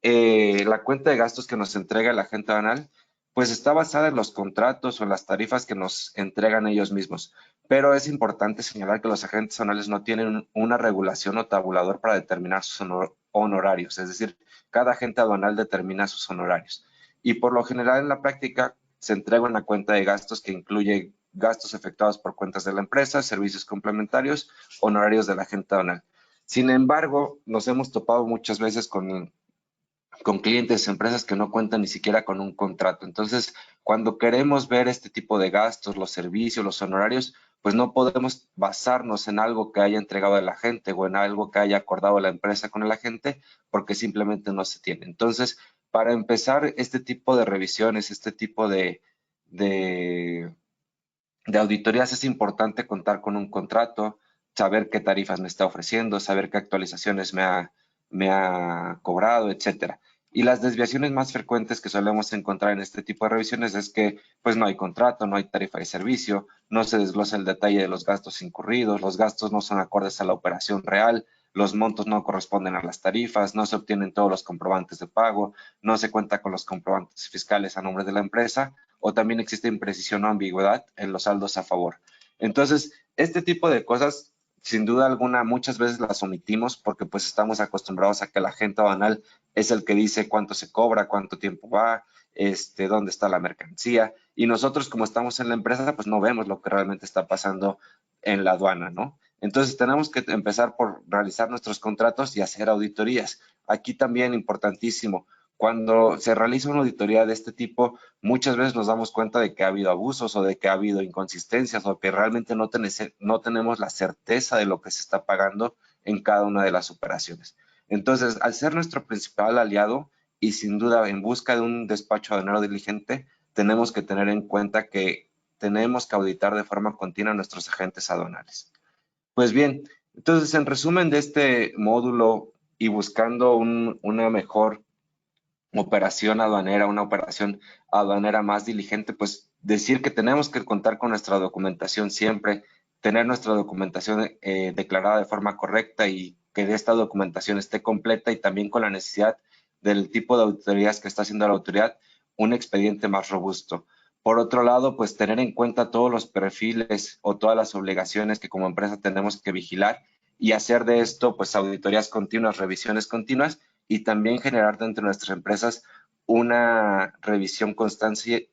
la cuenta de gastos que nos entrega el agente aduanal, pues está basada en los contratos o en las tarifas que nos entregan ellos mismos. Pero es importante señalar que los agentes aduanales no tienen una regulación o tabulador para determinar sus honorarios. Es decir, cada agente aduanal determina sus honorarios. Y por lo general en la práctica se entrega una cuenta de gastos que incluye gastos efectuados por cuentas de la empresa, servicios complementarios, honorarios del agente aduanal. Sin embargo, nos hemos topado muchas veces con clientes, empresas que no cuentan ni siquiera con un contrato. Entonces, cuando queremos ver este tipo de gastos, los servicios, los honorarios, pues no podemos basarnos en algo que haya entregado el agente o en algo que haya acordado la empresa con el agente, porque simplemente no se tiene. Entonces, Para empezar este tipo de revisiones, este tipo de auditorías, es importante contar con un contrato, saber qué tarifas me está ofreciendo, saber qué actualizaciones me ha cobrado, etcétera. Y las desviaciones más frecuentes que solemos encontrar en este tipo de revisiones es que pues no hay contrato, no hay tarifa de servicio, no se desglosa el detalle de los gastos incurridos, los gastos no son acordes a la operación real, los montos no corresponden a las tarifas, no se obtienen todos los comprobantes de pago, no se cuenta con los comprobantes fiscales a nombre de la empresa, o también existe imprecisión o ambigüedad en los saldos a favor. Entonces, este tipo de cosas, sin duda alguna, muchas veces las omitimos porque pues estamos acostumbrados a que el agente aduanal es el que dice cuánto se cobra, cuánto tiempo va, dónde está la mercancía, y nosotros como estamos en la empresa, pues no vemos lo que realmente está pasando en la aduana, ¿no? Entonces tenemos que empezar por realizar nuestros contratos y hacer auditorías. Aquí también importantísimo, cuando se realiza una auditoría de este tipo, muchas veces nos damos cuenta de que ha habido abusos o de que ha habido inconsistencias o que realmente no tenemos la certeza de lo que se está pagando en cada una de las operaciones. Entonces, al ser nuestro principal aliado y sin duda en busca de un despacho aduanero diligente, tenemos que tener en cuenta que tenemos que auditar de forma continua a nuestros agentes aduanales. Pues bien, entonces en resumen de este módulo y buscando una mejor operación aduanera, una operación aduanera más diligente, pues decir que tenemos que contar con nuestra documentación siempre, tener nuestra documentación declarada de forma correcta y que esta documentación esté completa y también con la necesidad del tipo de auditorías que está haciendo la autoridad, un expediente más robusto. Por otro lado, pues tener en cuenta todos los perfiles o todas las obligaciones que como empresa tenemos que vigilar y hacer de esto pues auditorías continuas, revisiones continuas y también generar dentro de nuestras empresas una revisión constante,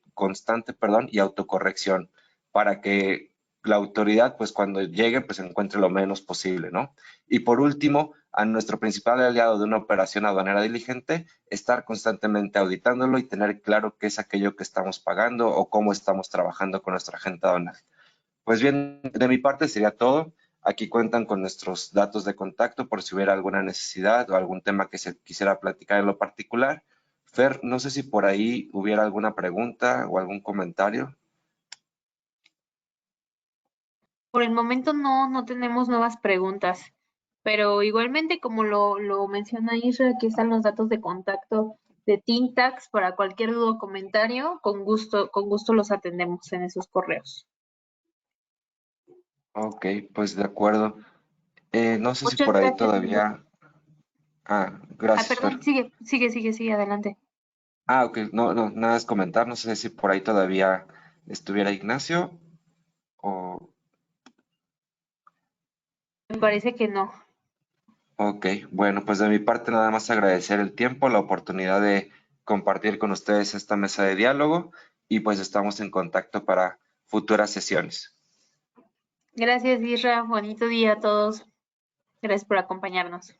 y autocorrección para que la autoridad, pues cuando llegue, pues encuentre lo menos posible, ¿no? Y por último, a nuestro principal aliado de una operación aduanera diligente, estar constantemente auditándolo y tener claro qué es aquello que estamos pagando o cómo estamos trabajando con nuestra agente aduanal. Pues bien, de mi parte sería todo. Aquí cuentan con nuestros datos de contacto por si hubiera alguna necesidad o algún tema que se quisiera platicar en lo particular. Fer, no sé si por ahí hubiera alguna pregunta o algún comentario. Por el momento no tenemos nuevas preguntas, pero igualmente como lo menciona Isra, aquí están los datos de contacto de Tintax para cualquier duda o comentario, con gusto los atendemos en esos correos. Ok, pues de acuerdo. No sé si Muchas por ahí gracias. todavía... gracias, Fer. Perdón, sigue adelante. Ok, no, nada es comentar. No sé si por ahí todavía estuviera Ignacio o... Me parece que no. Ok, bueno, pues de mi parte nada más agradecer el tiempo, la oportunidad de compartir con ustedes esta mesa de diálogo y pues estamos en contacto para futuras sesiones. Gracias, Isra. Bonito día a todos. Gracias por acompañarnos.